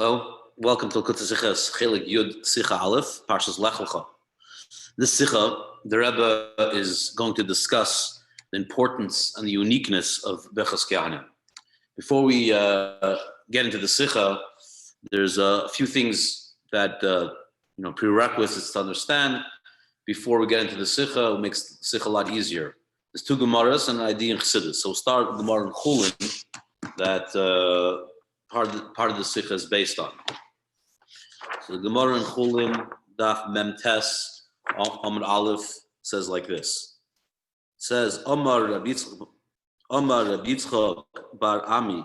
Hello, welcome to Sicha Chelek Yud Sicha Aleph, Parshas Lecha. This Sicha, the Rebbe is going to discuss the importance and the uniqueness of Bechas Kehanim. Before we get into the Sicha, there's a few things that prerequisites to understand before we get into the Sicha. It makes the Sicha a lot easier. There's two Gemaras and an idea in Chassidus. So we'll start with the Gemara in Chulin that part of the Sicha is based on. So the Gemara in Chulin, Daf Memtes, Amud Aleph, says like this. It says, Omar Rabbi Yitzchak bar Ami,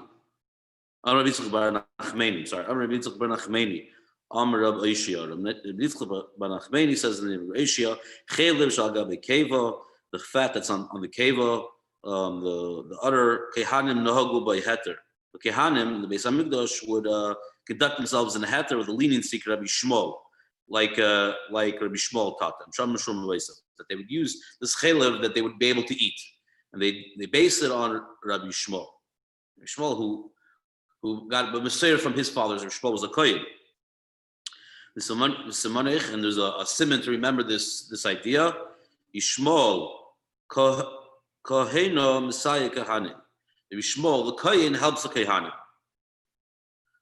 Omar Rabbi Yitzchak bar Nachmeni, Omar Rabbi Yitzchak bar Nachmeni, Omar Rabbi Oishia. Rabbi Yitzchak bar Nachmeni says in the name of Oishia, Chelev shal gabe keva, the fat that's on the keva, the other kehanim nohagu by heter. The Kehanim, the Beis Hamikdash, would conduct themselves in a heter with a leniency, Rabbi Shmuli, like Rabbi Shmuli taught them, that they would use this chelev that they would be able to eat, and they base it on Rabbi Shmuli. Rabbi Shmuli, who got a Messiah from his fathers. Rabbi Shmuli was a kohen. And there's a simon to remember this idea. Yishmol koheno Messiah Kehanim. Rabbi Shmuli, the Kohen, helps the Kehanim.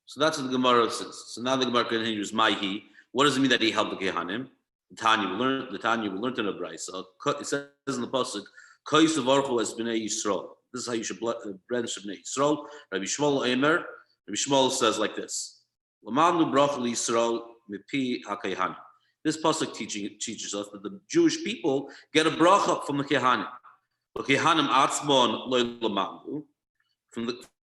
So that's what the Gemara says. So now the Gemara continues, Maihi. What does it mean that he helped the Kehanim? The Tanya we learned in a Weiss. It says in the Pasuk, Koyis Varchu as Bnei Yisrael. This is how you should branch Bnei Yisrael. Rabbi Shmuli Eimer. Rabbi Shmuli says like this. Lamanu Bracha Yisrael Mipi HaKehanim. This Pasuk teaches us that the Jewish people get a bracha from the Kehanim. The Kehanim Atzmon Lo Lamanu.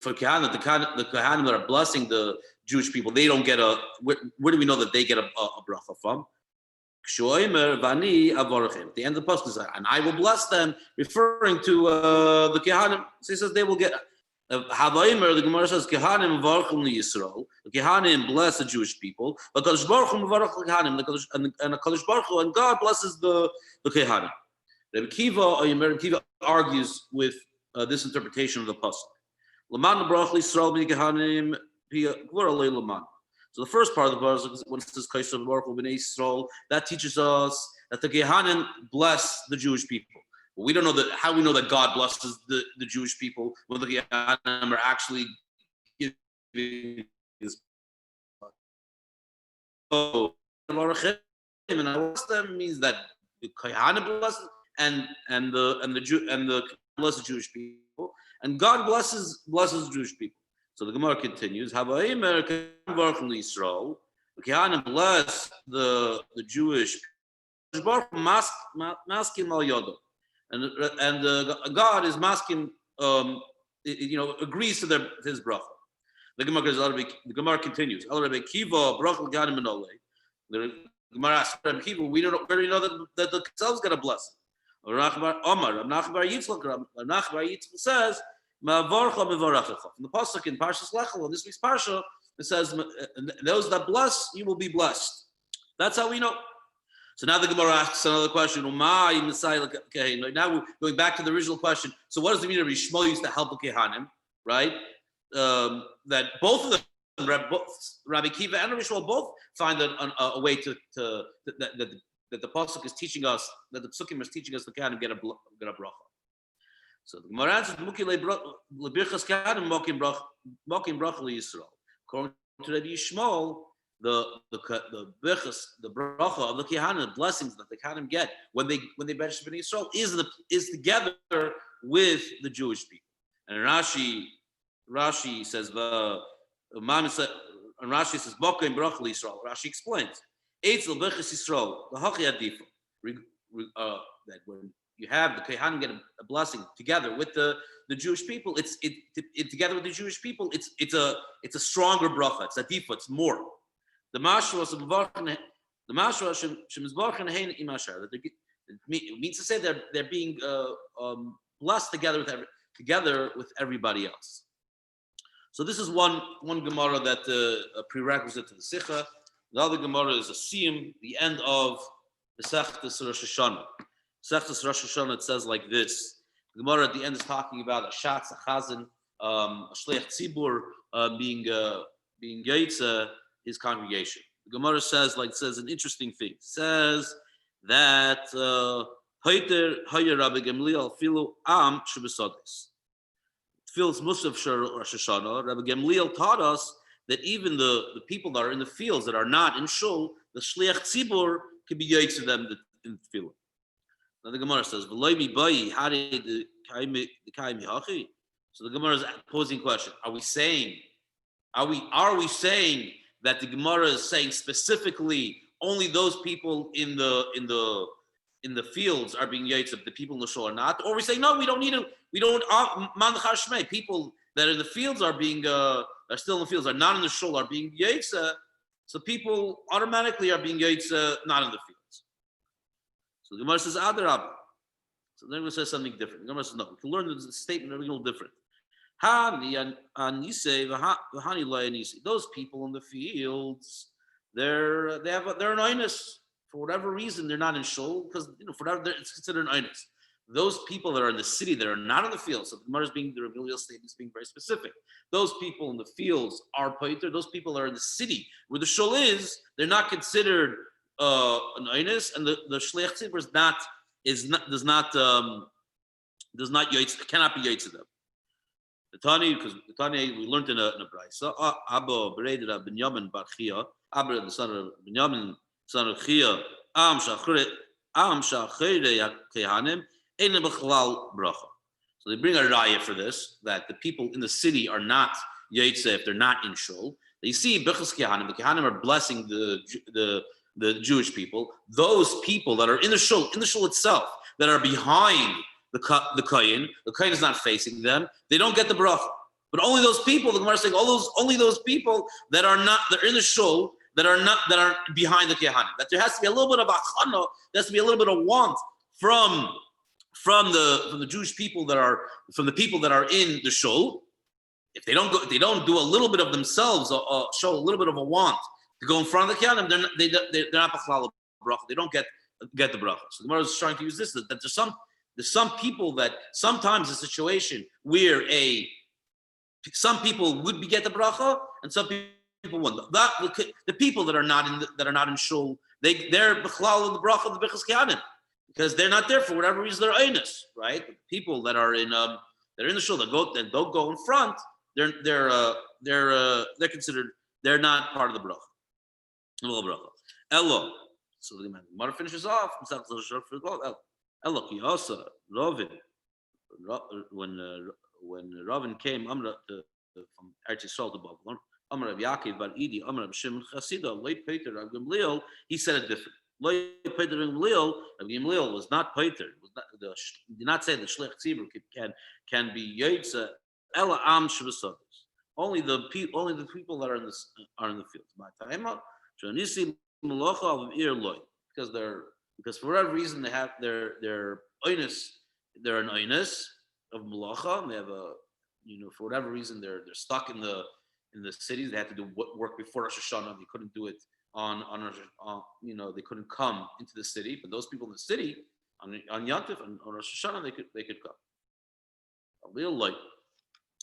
For Kehanim, the Kehanim that are blessing the Jewish people, they don't get where do we know that they get a bracha from? At the end of the pasuk, and I will bless them, referring to the Kehanim. So he says they will get. The Gemara says Kehanim varchum Yisrael. The Kehanim bless the Jewish people, but Kadosh Baruch Hu varach the Kehanim, and Kadosh Baruch Hu, and God blesses the Kehanim. Rabbi Kiva argues with this interpretation of the pasuk. So the first part of the pasuk, when it says Kaishav Baruch Hu Bnei Yisrael, that teaches us that the Kehanim bless the Jewish people. But we don't know that. How we know that God blesses the Jewish people when the Kehanim are actually giving His. So and I bless them means that the Kehanim bless and the bless the Jewish people. And God blesses Jewish people. So the Gemara continues, Hava'imer Baruch Yisrael, the Kehanim bless the Jewish people, masking al yodo. And God is masking, agrees to his bracha. The Gemara continues, El Rabbi Kiva, bracha Kehanim Menole. The Gemara asks Rabbi Kiva, we already know that the themselves got a blessing. Omar, Rav Yitzchak says, from the pasuk in Parshas Lecha, in this week's parsha, it says, "Those that bless, you will be blessed." That's how we know. So now the Gemara asks another question. Now we're going back to the original question. So what does it mean that Rabbi Shmuli used to help the Kehanim, right? That both of them, Rabbi Kiva and Rabbi Shmuli, both find a way to that the pasuk is teaching us, that the psukim is teaching us the Kehanim get a bracha. So the Gemara answers, lebirchas Kehanim mokim bracha Yisrael. According to Rabbi Shmuli, the bracha of the Kehanim, the blessings that the Kehanim get when they bench Bnei Yisrael is together with the Jewish people. And Rashi says and Rashi says mokim bracha Yisrael. Rashi explains. Eitzel bechas Yisrael, the hachi adifa, that when you have the Kehanim get a blessing together with the Jewish people, it's together with the Jewish people, it's a stronger bracha, it's adifa, it's more. The mashra shemizbarchen hein imashar, that it means to say they're being blessed together with everybody else. So this is one Gemara that a prerequisite to the Sicha. The other Gemara is a siyum, the end of the Sechtas Rosh Hashanah. Sechtas Rosh Hashanah, it says like this. The Gemara at the end is talking about a shatz, a chazan, a shleich tzibur being being Yaitza his congregation. The Gemara says an interesting thing. It says that Hayter Rabbi Gamliel Filu Am Shebesodis. Feels Musaf Rosh Hashanah. Rabbi Gamliel taught us that even the people that are in the fields that are not in shul, the shliach tzibur can be yaitz to them in the field. Now the Gemara says, "V'loimi bayi hari the kaimi hachi." So the Gemara is posing a question: are we saying that the Gemara is saying specifically only those people in the fields are being yaitz, the people in the shul are not? Or are we saying no, we don't need it. We don't man chashmei. People that are in the fields are being are still in the fields, are not in the shul, are being yaitza. So people automatically are being yaitza, not in the fields. So the Gemara says Adarab. So the Gemara says something different. The Gemara says no. We can learn the statement a little different. Those people in the fields, they're an oinus. For whatever reason, they're not in shul because it's considered an oinus. Those people that are in the city that are not in the fields, so the Gemara's the Rabbi statement is being very specific. Those people in the fields are paiter. Those people that are in the city where the shul is, they're not considered an oinus, and the shliach tzibur cannot be yaitz to them. The Tani, because the Tani we learned in a brayso. Abba bereded Binyamin bar Chia, Abba the son of Binyamin, son of Chia, Am shachere kehanim. So they bring a raya for this, that the people in the city are not yaitze if they're not in shul. They see b'chas kehanim. The kehanim are blessing the Jewish people. Those people that are in the shul itself, that are behind the kohen is not facing them. They don't get the bracha. But only those people, the Gemara is saying, only those people that are in the shul, that are behind the kehanim. That there has to be a little bit of achana, there has to be a little bit of want from the Jewish people from the people that are in the shul. If they don't do a little bit of themselves, show a little bit of a want to go in front of the kehanim, they're not b'chlal bracha. They don't get the bracha. So the Gemara is trying to use this, that there's some people that sometimes a situation where some people would get the bracha and some people won't. The people that are not in shul, they're b'chlal in the bracha of the b'chas kehanim. Because they're not there for whatever reason, they're einus, right? The people that are in the shul, that don't go in front, they're considered, they're not part of the bracha. Elo. So the Gemara finishes off. Elo kiyasa Ravin. When Ravin came, from Eretz Yisrael to Babylon, Amar Rav Yaakov bar Idi, Amar Rav Shimon Chasida, Leit Peter Rav Gamliel, he said it different. Rabbi Gamliel was not paiter. Did not say the shliach tzibur can be yaitza. Ela am shebesodis. Only the people that are in the fields. Because for whatever reason they have their oinus. They're an oinus of malacha. They have for whatever reason they're stuck in the cities. They had to do work before Rosh Hashanah. They couldn't do it on they couldn't come into the city, but those people in the city on Yantif and on Rosh Hashanah they could come. A little light.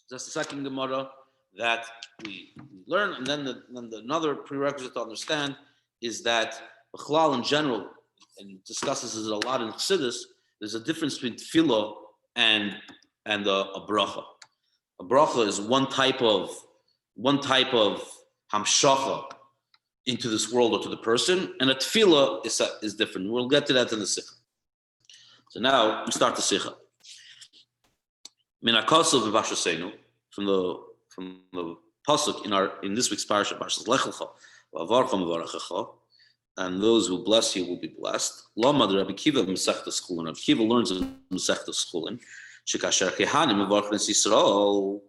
That's the second Gemara that we learn, and then another prerequisite to understand is that B'chlal in general, and discusses this a lot in Chassidus, there's a difference between tefillah and a bracha. A bracha is one type of hamshacha into this world or to the person, and a tefillah is different. We'll get to that in the Sicha. So now we start the Sicha. Min hakasav v'vashasenu, from the pasuk in this week's parasha, Lecha, v'avarcha mevarechecha, and those who bless you will be blessed. Lamad Rabbi Kiva Masechtas Chulin. Rabbi Kiva learns in Masechtas Chulin, shekasher kehanim mevarchen Yisrael,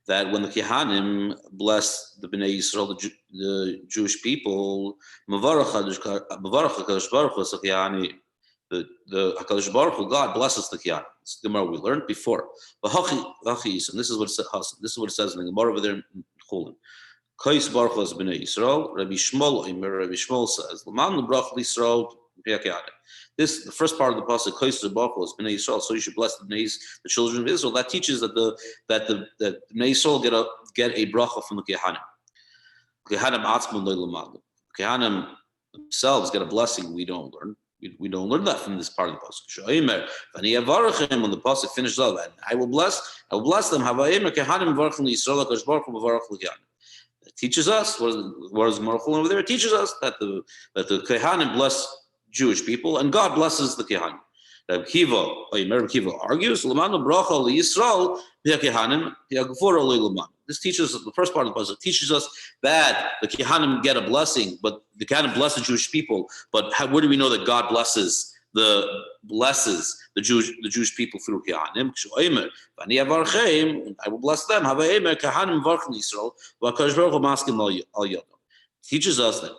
that when the Kehanim bless the Bnei Yisrael, the Jewish people, the HaKadosh Baruch Hu, God blesses the Kehanim. This is the Gemara we learned before. And this is what it says in the Gemara over there in Chulin. Kais Baruch Hu Bnei Yisrael, Rabbi Shmul says, L'man l'brach l'Yisrael, the first part of the pasuk, Kais Baruch Hu Bnei Yisrael, so you should bless the children of Israel. That teaches that the Bnei Yisrael get a bracha from the Kehanim. Kehanim themselves get a blessing we don't learn. We don't learn that from this part of the pasuk. When the pasuk finishes off, and I will bless them. It teaches us what is Baruch over there. It teaches us that the Kehanim bless Jewish people, and God blesses the Kehanim. Rabbi Kiva argues, this teaches us, the first part of the pasuk teaches us that the Kehanim get a blessing, but the Kehanim bless the Jewish people. But where do we know that God blesses the Jewish people through Kehanim? I will bless them. Teaches us that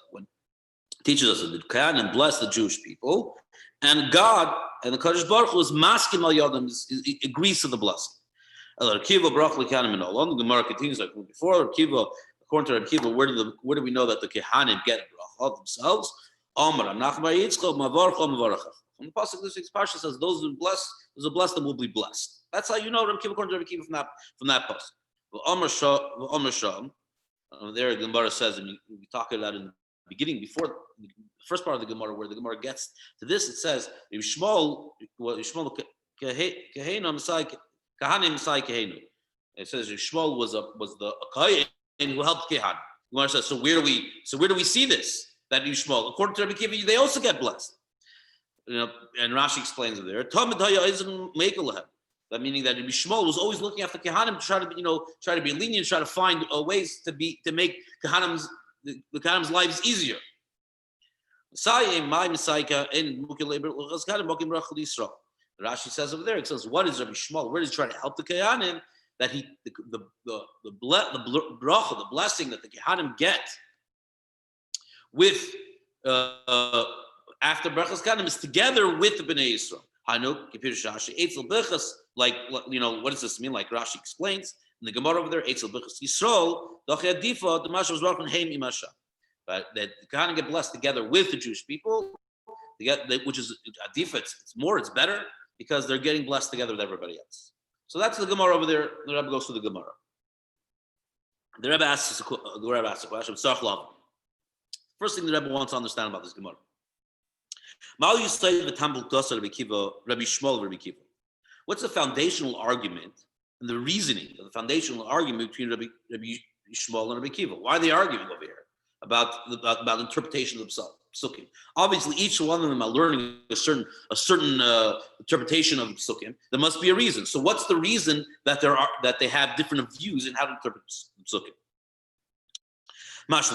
the Kehanim bless the Jewish people, and God and the Kadosh Baruch Hu is maskim al yodam, agrees to the blessing. The Gemara continues like before. According to Rabbi Kiva, where do we know that the Kehanim get bracha themselves? From the pasuk, this week's parsha says, "Those who bless them will be blessed." That's how you know Rabbi Kiva, according to Rabbi Kiva, from that pasuk. There, the Gemara says, and we talked about it in the beginning, before the first part of the Gemara, where the Gemara gets to this, it says, Shmul Kahanim Sai Kehenu. It says Shmul was the Kahin who helped Kehan. The Gemara says, so where do we see this? That Shmul, according to Rabbi Kiva, they also get blessed. And Rashi explains it there. That meaning that Rabbi Shmul was always looking after Kehanim to try to be lenient, try to find ways to make the Kehanim's lives easier. Rashi says over there, it says, what is Rabbi Shmul? Where does he try to help the Kehanim? That the bracha, the blessing that the Kehanim get with after brachas Kehanim is together with the Bnei Yisrael. Like, what does this mean? Like Rashi explains in the Gemara over there, Eitzel B'chas Yisrael, Difa, the Masha was welcome Heim Imasha. But that the Kehanim get blessed together with the Jewish people, which is Adifa, it's better because they're getting blessed together with everybody else. So that's the Gemara over there. The Rebbe goes to the Gemara. The Rebbe asks a question. First thing the Rebbe wants to understand about this Gemara. Rabbi Shmul. What's the foundational argument and the reasoning of the foundational argument between Rabbi Shmul and Rabbi Kiva? Why are they arguing over here about interpretation of the psukim? Obviously, each one of them are learning a certain interpretation of the psukim. There must be a reason. So, what's the reason that they have different views in how to interpret the psukim? That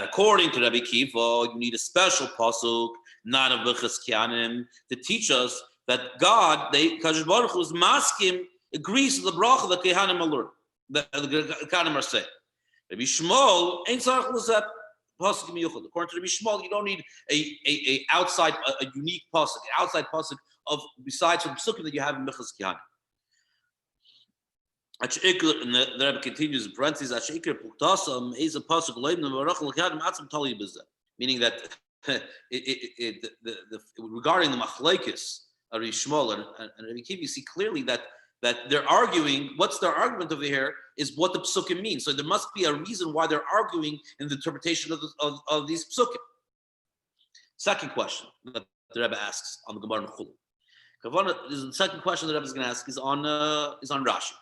according to Rabbi Kiva, you need a special pasuk, not a v'chas Kehanim, to teach us that God, the Kadosh Baruch Hu, is maskim, agrees to the bracha that Kehanim are learning, that the Kehanim are saying. Rabbi Shmul ain't tzarich l'zeh pasuk miyuchad. According to Rabbi Shmul, you don't need a unique pasuk, an outside pasuk of besides from psukim that you have in Mechas Kehanim. And the Rebbe continues in parentheses, meaning that regarding the machlekes of Rabbi Shmul and Rabbi Kiva, you see clearly that they're arguing. What's their argument over here is what the psukim mean. So there must be a reason why they're arguing in the interpretation of these psukim. Second question that the Rebbe asks on the Gemara in Chulin. The second question the Rebbe is going to ask is on Rashi.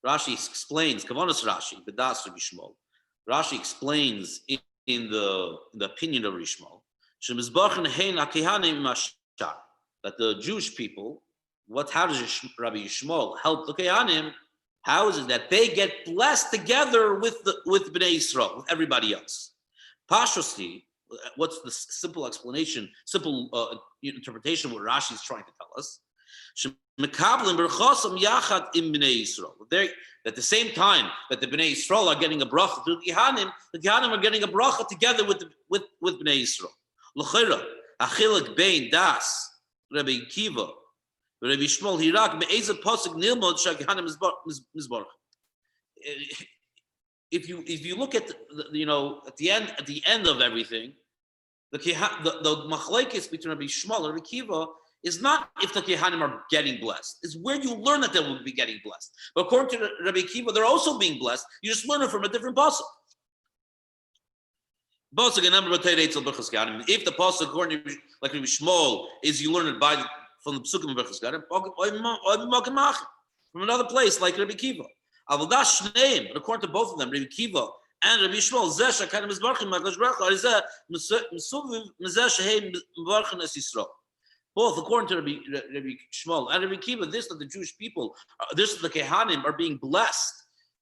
Rashi explains, Kavanas Rashi, B'das Rabbi Shmul. Rashi explains in the opinion of Rabbi Shmul, that the Jewish people, how does Rabbi Shmul help the Kehanim? How is it that they get blessed together with Bnei Yisrael, with everybody else? Pashtosti, what's the simple explanation, interpretation of what Rashi is trying to tell us? At the same time that the Bnei Yisrael are getting a bracha through the Kehanim are getting a bracha together with Bnei Yisrael. L'chera, achilek bein das Rabbi Kiva, Rabbi Shmul hirak be'ezeh pasuk nilmod sheKehanim mizbarach. If you look at at the end of everything, the machlekes between Rabbi Shmul and Rabbi Kiva is not if the Kehanim are getting blessed. It's where you learn that they will be getting blessed. But according to Rabbi Akiva, they're also being blessed. You just learn it from a different pasuk. If the pasuk, according to like Rabbi Shmul, is you learn it from the psukim of Berachas Ganim, from another place like Rabbi Akiva. But according to both of them, Rabbi Akiva and Rabbi Shmul, both according to Rabbi Shmul and Rabbi Akiva, this that the Jewish people, this that the Kehanim are being blessed,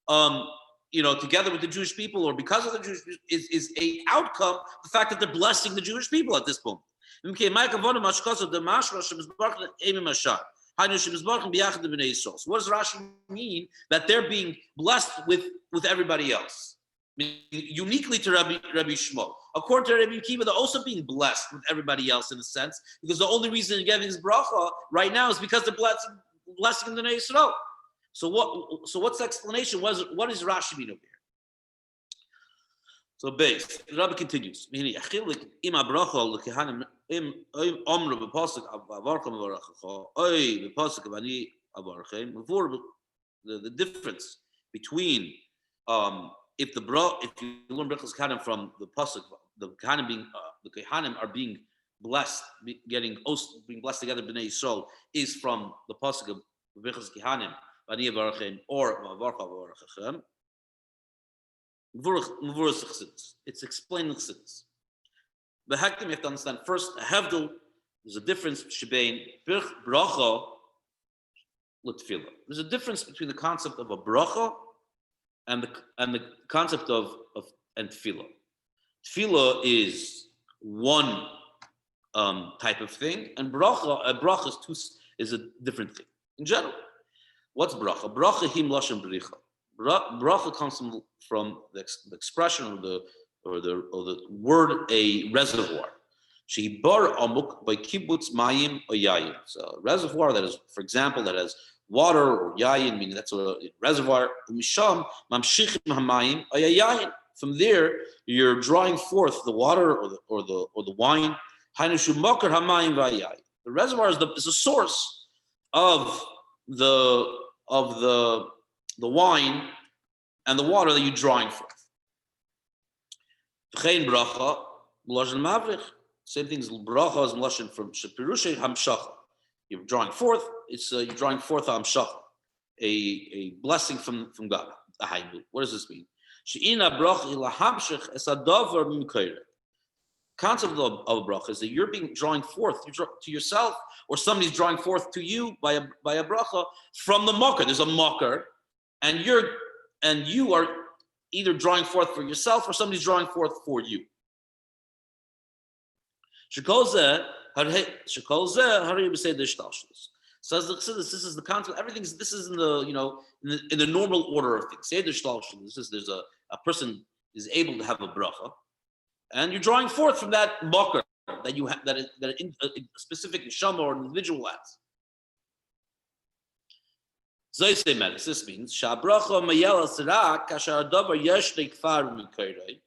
together with the Jewish people, or because of the Jewish people, is a outcome. The fact that they're blessing the Jewish people at this point. What does Rashi mean that they're being blessed with everybody else? Uniquely to Rabbi Shmuel. According to Rabbi Akiva, they're also being blessed with everybody else in a sense, because the only reason they're getting this bracha right now is because they're blessing the Bnei Yisrael. So what's the explanation? What does Rashi mean over here? So base, Rabbi continues. The difference between if you learn Brachas Kehanim from the pasuk, the Kehanim are being blessed, being blessed together, Bnei Yisrael, is from the pasuk of Brachas Kehanim, Bani Avarchem, or Avarcha Avarchem. It's explaining chassidus. The hektim, you have to understand first. A hevdel, there's a difference shebein bracha l'tefillah. There's a difference between the concept of a bracha and the concept of tefillah. Tefillah is one type of thing, and bracha is a different thing. In general, what's bracha? Bracha him lashon bricha. Bracha comes from the expression or the word a reservoir. She bar amuk by kibbutz mayim or yayin. So a reservoir that is, for example, that has water or yayin, meaning that's a reservoir. Umisham mamshichim hamayim or yayin. From there, you're drawing forth the water or the wine. Hainushu makar hamayim v'yayin. The reservoir is a source of the wine and the water that you're drawing forth. V'chein bracha l'lashon mavrich. Same thing as bracha is l'lashon from shepirushay hamshacha. You're drawing forth. You're drawing forth hamshacha, a blessing from God. What does this mean? She'ina bracha ilahamshich es adavar mimkoyreh. Concept of a bracha is that you're being drawing forth to yourself, or somebody's drawing forth to you by a bracha from the mocker. There's a mocker, and you are either drawing forth for yourself or somebody's drawing forth for you. Says the Chassidus, this is the concept. This is in the normal order of things. There's a person is able to have a bracha, and you're drawing forth from that mocker that you have, that a specific neshama or an individual has. This means shabracha mayela sirak kasher adavar yesh leikfar mikoyrei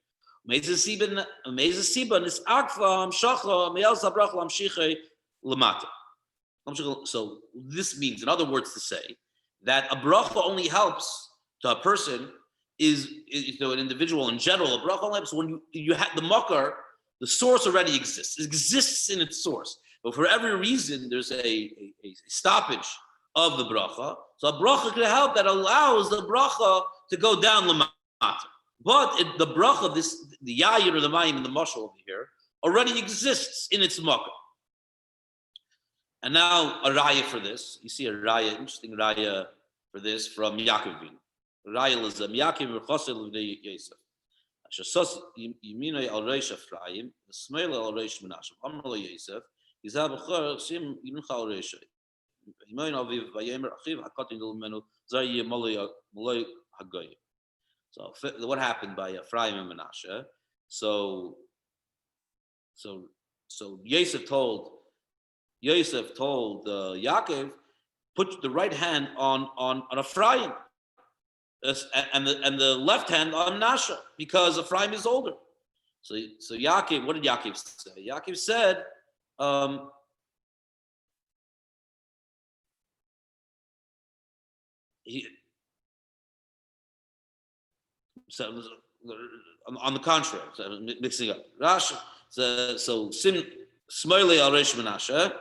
meizasiban is akva amshacha mayel sabracha lamshichei lamata. So this means, in other words, to say that a bracha only helps to a person is an individual in general. A bracha only helps when you have the makar, the source already exists. It exists in its source, but for every reason there's a stoppage of the bracha. So a bracha can help that allows the bracha to go down lamata. But the bracha, the yayin or the mayim in the mashal over here, already exists in its makar. And now a raya for this. You see a raya, interesting raya for this from Yaakov Avinu. Raya l'zem Yaakov v'chosel l'vnei Yosef. Shasas yiminay al reish Ephraim, v'smeil al reish Menashe. Amar lo Yosef, yizah b'chor sim yimincha al reish. Yimayin aviv v'yemer achiv hakatin l'menu zay yemoloi hagoyim. So what happened by Ephraim and Menashe? So Yosef told Yaakov, put the right hand on Ephraim, and the left hand on Menashe, because Ephraim is older. So Yaakov, what did Yaakov say? Yaakov said, he so on the contrary, so mixing up. Rashi, so sim Shmuli al Reish Menashe.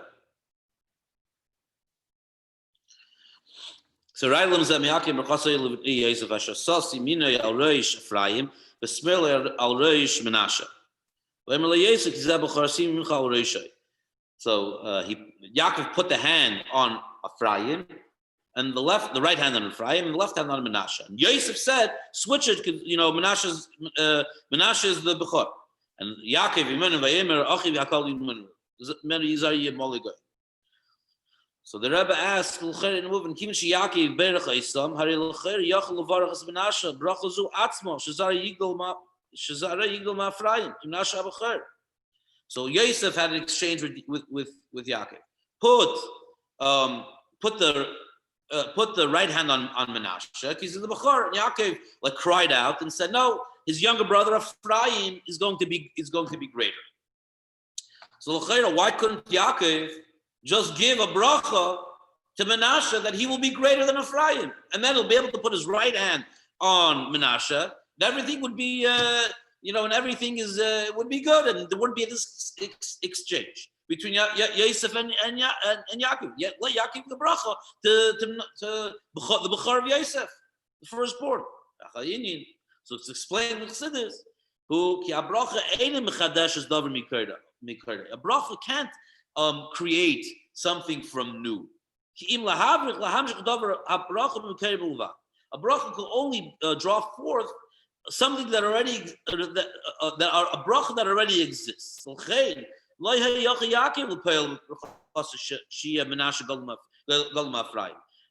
So Railam Zamiakim Rakasay Levni Yosef Asher Sasi Minay al Reish Ephraim, the Shmuli al Reish Menashe. So Yaakov put the hand on Ephraim, and the right hand on Ephraim, and the left hand on Menashe. And Yosef said, "Switch it, because Menashe is the Bechor." And Yaakov Yimen Vayemer Achiv Yakal Yimen Many Yizar Yemoligoy. So the Rebbe asked, "L'cher in moving Kimish Yaakov Berach Isam Hari L'cher Yachal Levarachas Menashe Brachazu Atzmo Shazar Yigol Ma Ephraim Menashe Abacher." So Yosef had an exchange with Yaakov. Put the right hand on Menashe, because he's in the Bechor. And Yaakov cried out and said, "No, his younger brother Ephraim is going to be greater." So why couldn't Yaakov just give a bracha to Menashe that he will be greater than Ephraim, and then he'll be able to put his right hand on Menashe, and everything would be, and everything would be good, and there wouldn't be this exchange between Yosef and Yaakov. Let Yaakov the bracha to the Bechor of Yosef, the firstborn. So it's explained in Chassidus, who ki a bracha einem mechadesh is davar mikra. A bracha can't create something from new. A bracha can only draw forth something that already that are a bracha that already exists.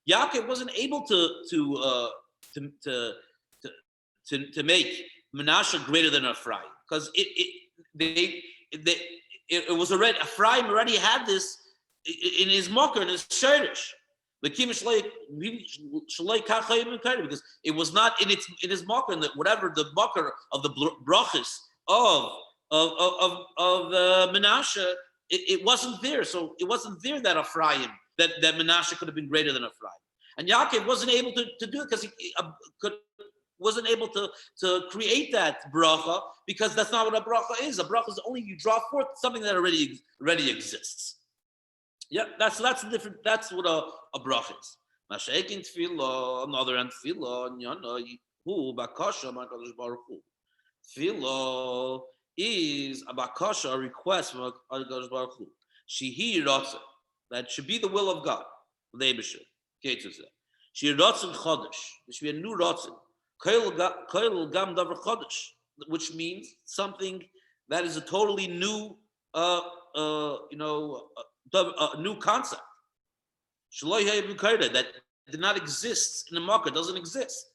Yaakov wasn't able to make Menashe greater than Ephraim, because it was already, Ephraim already had this in his mocker, in his shirish. Because it was not in his mocker, and whatever the mocker of the brachas of Menashe, it wasn't there. So it wasn't there that Ephraim, that Menashe could have been greater than Ephraim. And Yaakov wasn't able to do it, because he wasn't able to create that bracha, because that's not what a bracha is. A bracha is only you draw forth something that already exists. Yeah, that's different. That's what a bracha is. Masha'ekin tefillah, on the other hand, tefillah, hu bakasha ma'akadosh baruch hu. Tefillah is a bakasha, a request from Hakadosh Baruch Hu. Shehi ratzah, that should be the will of God. The Eibusher. She ratzah chodesh. There should be a new ratzah. Koil gam davar chodesh, which means something that is a totally new, a new concept. That did not exist in the market, doesn't exist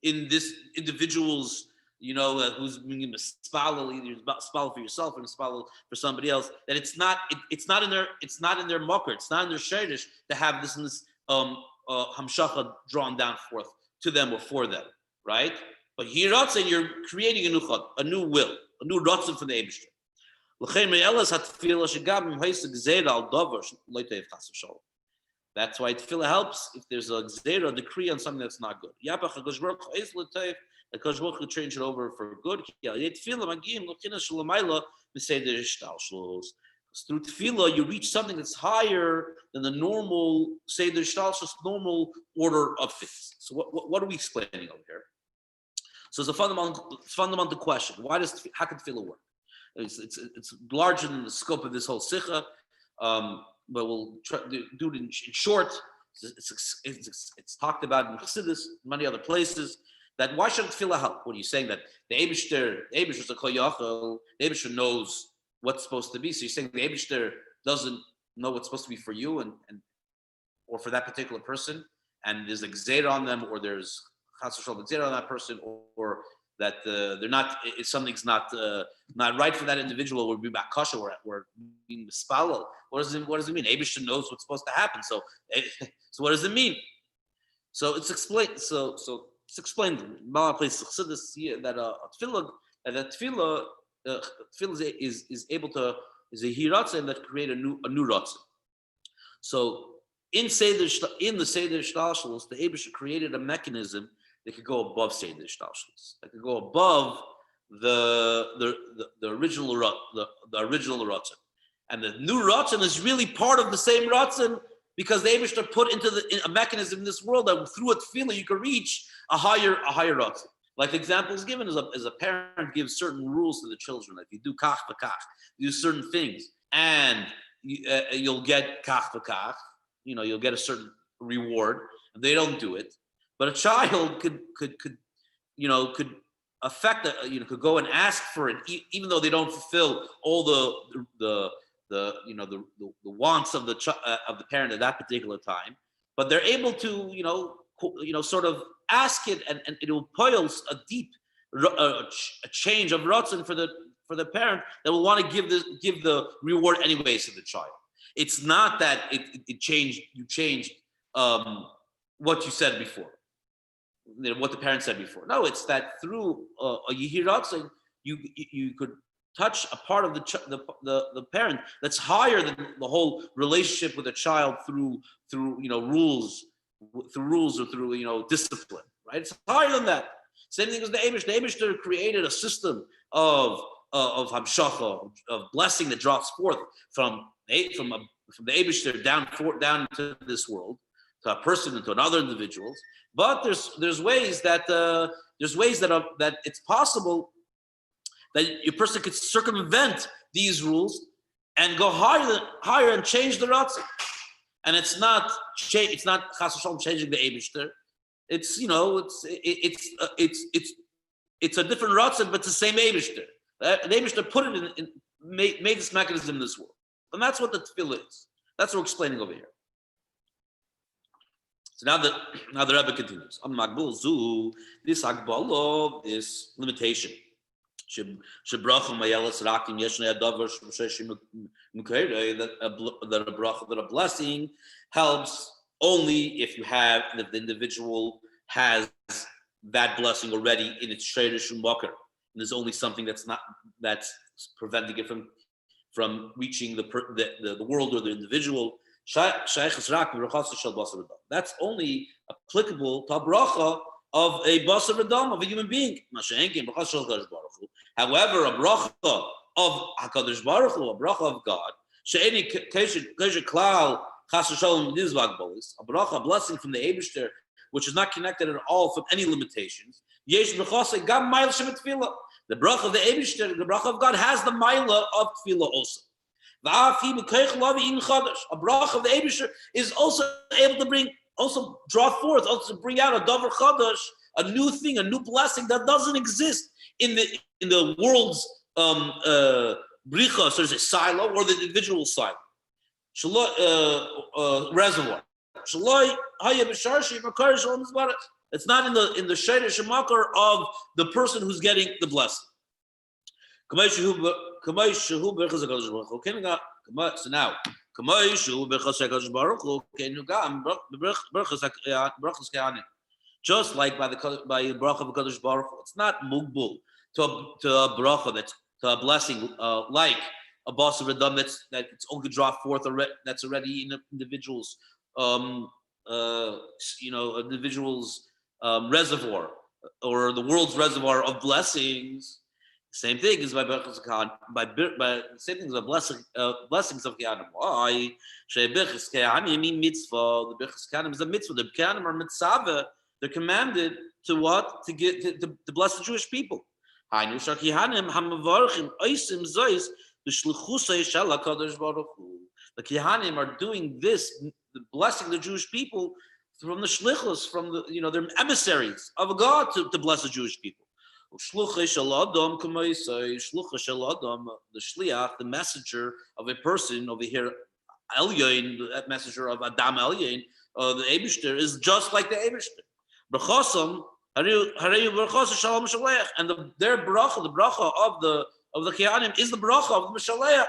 in this individual's, who's being spalal, either spalal for yourself or spalal for somebody else. That it's not in their market, it's not in their shadish to have this hamshacha drawn down forth to them or for them, right? But here, you're creating a new will, a new ratzon for the Eibusher. That's why tefillah helps if there's a gzeira, decree on something that's not good. Hakadosh Baruch Hu change it over for good. Through tefillah, you reach something that's higher than the normal seder shtalshus, normal order of things. So what are we explaining over here? So it's a fundamental question. How can tefillah work? It's larger than the scope of this whole Sicha, but we'll try to do it in short. It's talked about in Chassidus, many other places. That why should tefillah help? What are you saying, that the Eibusher is a kol yachol, the Eibusher knows what's supposed to be? So you're saying the Eibusher doesn't know what's supposed to be for you and or for that particular person, and there's a gzeira on them, or there's chas v'shalom gzeira on that person, or that they're not, if something's not right for that individual, or be back kasha, or being mispalel. What does it mean? Eibusher knows what's supposed to happen. So what does it mean? So it's explained. So it's explained in many places that tefillah is able to, is a hiratza that create a new ratzah. So in the Seder Shtalshalos, the Eibusher created a mechanism that could go above Seder Shtalshalos, that could go above the original Ratzon. And the new Ratzon is really part of the same Ratzon because the Eibusher put into a mechanism in this world that through a tefillah you can reach a higher Ratzon. Like the example is given as a parent gives certain rules to the children. Like you do kach v'kach, you do certain things, and you'll get kach v'kach. You'll get a certain reward, and they don't do it. But a child could affect could go and ask for it, even though they don't fulfill all the wants of the parent at that particular time. But they're able to sort of ask it, and it will poils a deep a change of ratzon for the parent that will want to give the reward anyways to the child. It's not that it changed. You changed what you said before, what the parent said before. No, it's that through a yihir ratzon, you could touch a part of the parent that's higher than the whole relationship with a child through rules or through discipline. Right? It's higher than that. Same thing as the Eibush. The Eibush created a system of hamshacha, of blessing that drops forth from the Eibush down to this world, to a person and to another individuals. But there's ways that it's possible that a person could circumvent these rules and go higher and change the ratzon. And it's not chas v'shalom changing the Eibishter. It's a different ratzon, but it's the same Eibishter. The Eibishter put it in made this mechanism in this world, and that's what the tefillah is. That's what we're explaining over here. So now the Rebbe continues. On Magbul Zu, this Agbalo, this limitation. That a blessing helps only if you have that the individual has that blessing already in its shayrish u'makar. And there's only something that's preventing it from reaching the world or the individual. That's only applicable to a bracha of a basar v'dam, of a human being. However, a bracha of HaKadosh Baruch Hu, a bracha of God, a bracha, a blessing from the Eibishter, which is not connected at all from any limitations. The bracha of the Eibishter, the bracha of God, has the maila of tefillah also. A bracha of the Eibishter is also able to draw forth, also bring out a davar chadash, a new thing, a new blessing that doesn't exist in the world's bricha, so there's a silo or the individual silo. Reservoir. It's not in the shayrish makar of the person who's getting the blessing. So now, just like by bracha of Kadosh Baruch Hu, it's not mugbul to a bracha, that's to a blessing like a basar v'dam that it's only draw forth that's already in an individual's individual's reservoir or the world's reservoir of blessings. Same thing is by Berachos Kehanim, by same thing as by blessings of Kehanim. Why? Berachos Kehanim mean mitzvah. The Berachos Kehanim is a mitzvah. The Kehanim are mitzvah. They're commanded to what? To bless the Jewish people. The Kehanim are doing this, blessing the Jewish people from the shlichus, from they're emissaries of God to bless the Jewish people. The shliach, the messenger of a person over here, Elyon, the messenger of Adam Elyon, the Eibishter, is just like the Eibishter. Brachosam, and their bracha, the bracha of the Kehanim, is the bracha of the Mishaleach.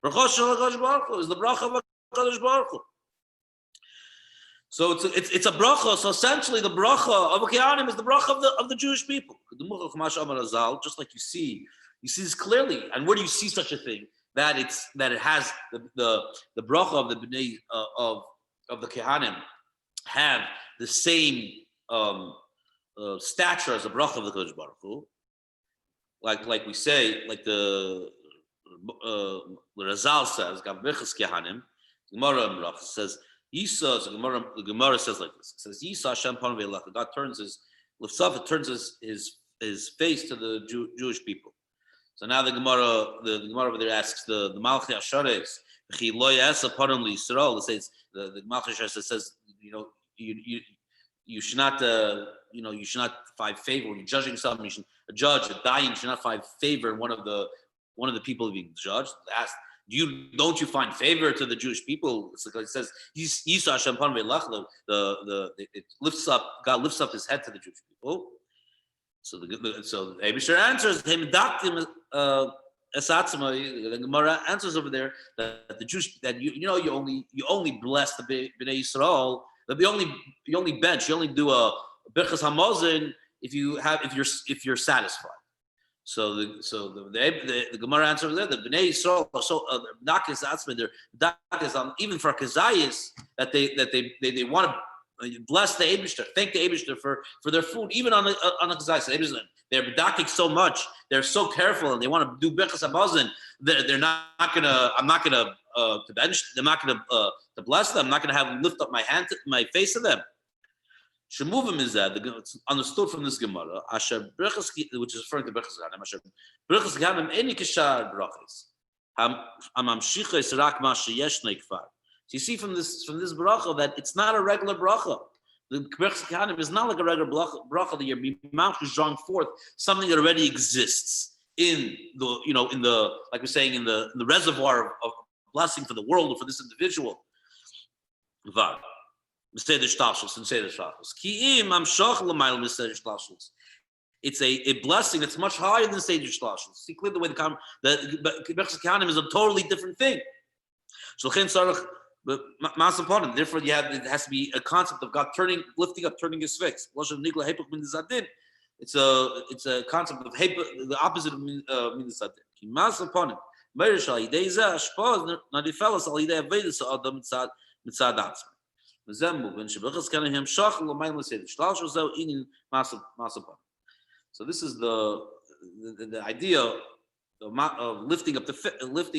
Brachos Shel HaKadosh Baruch Hu is the bracha of HaKadosh Baruch Hu. So it's a bracha. So essentially, the bracha of Kehanim is the bracha of the Jewish people. Just like you see this clearly. And where do you see such a thing? That it has the bracha of the bnei of of the Kehanim have the same stature as the bracha of the Kodesh Baruch Hu, like we say, like the Razal says, Gav Birchas Kehanim, Gemara and Bracha says, Yisa, the Gemara says like this, it says, Yisa Hashem Panav Lecha, God turns his face to the Jewish people. So now the Gemara over there asks the Malchi Ashares, Chi Lo Yasa Panav Yisrael. It says the Malchi Ashares says, you should not find favor when you're judging something. You should, a judge, a dayan, should not find favor in one of the people being judged. Asked, don't you find favor to the Jewish people? It's like it says, Yisa Hashem Panav Lecha, it lifts up, God lifts up his head to the Jewish people. So the Eibusher answers him, the Gemara answers over there that the Jewish, that you only bless the Bnei Yisrael, that you only do a Birchas Hamazon if you're satisfied. So the Gemara answers there, the Bnei Yisrael so Dakis Atzma, they're Dakis even for Kazayis that they want to bless the Eibishter, thank the Eibishter for their food, even on a Kazayis. They're bedaking so much, they're so careful, and they want to do Birchas Hamazon. They're not gonna. I'm not gonna to bench. I'm not gonna to bless them. I'm not gonna have lift up my hand, my face to them. Shemuvim is that it's understood from this Gemara. Asher Birchas, which is referring to Birchas Ganim. Asher Birchas Ganim any kishar brachas. Amamshicha is rak ma sheyesh neikfar. So you see from this bracha that it's not a regular bracha. The Birchas Ganim is not like a regular bracha that you're drawing forth something that already exists in the like we're saying in the reservoir of blessing for the world or for this individual. Var. It's a blessing that's much higher than Seder Shlashos. See clearly the way the Birchas Kehanim is a totally different thing. Therefore, it has to be a concept of God lifting up, turning his face. It's a concept of the opposite of mitzadin. So this is the idea of lifting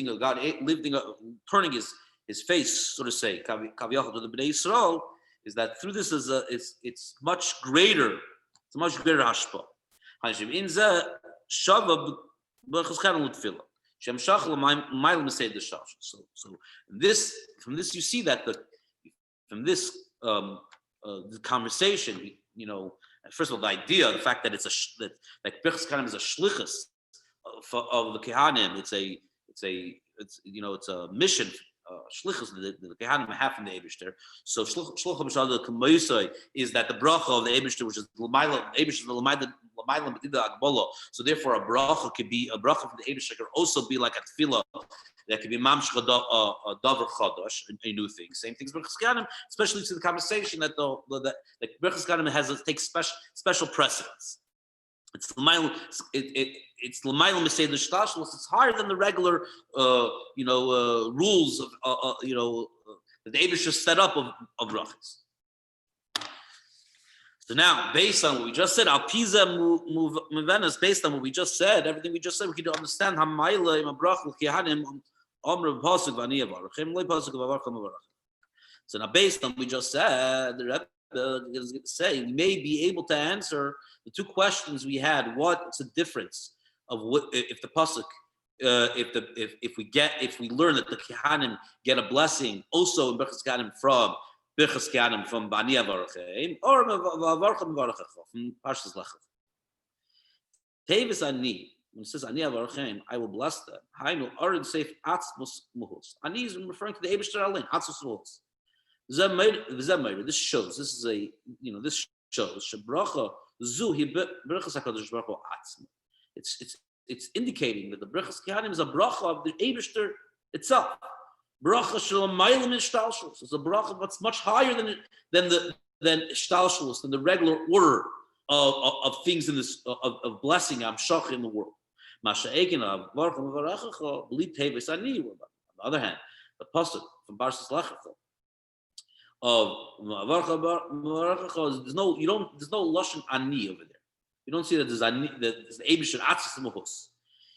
of God, turning his face, so to say, kaviyachol to the Bnei Yisrael, is that through this it's much greater. It's a much greater hashpah. So from this you see that from this the conversation, first of all, the idea, the fact that that Birchas Kehanim is a shlichus of the Kehanim, it's a mission. Shlichus the Kehanim have from the Eibishter. So shluchah b'shal k'moisai is that the bracha of the Eibishter, which is l'mayla, Eibishter l'mayla b'tida akbola. So therefore, a bracha from the Eibishter could also be like a tefillah that could be mamshcha a davar chadash, a new thing. Same things Birchas Kehanim, especially to the conversation that the Birchas Kehanim takes special precedence. It's l'mayla. It's l'mayla misay the shtashlos. It's higher than the regular, rules of, that the Eibusher set up of brachas. So now, based on what we just said, alpiza muvenas, based on what we just said, everything we just said, we can understand how mayla im brachul kehanim omra pasuk v'ani avarachem loy pasuk v'avarachem avarachem. So now, based on what we just said, the Rebbe is going to say we may be able to answer the two questions we had. What's the difference of what if the pasuk, if we learn that the kehanim get a blessing also in Birchas Kehanim from Birchas Kehanim from Bani Avarachem or Avarachem Avarachem from Parshas Lecha. Tevis ani, when it says Ani Avarachem, I will bless them. Hainu Arid Seif Atzmus Muhus. Ani is referring to the Eibishter Alin Atzmus Muhus. This shows. This shows Shabracha Zu Hi Birchas Hakadosh Baruch Hu Atzma. It's indicating that the Birchas Kehanim is a bracha of the Eibishter itself. Bracha shalom mailim ishtalshlus. It's a bracha that's much higher than ishtalshlus, than the regular order of things in this of blessing amshach in the world. On the other hand, the pasuk from Parshas Lecha, of there's no lashon ani over there. You don't see that there's ani, that there's the Eibusher atzis mahus.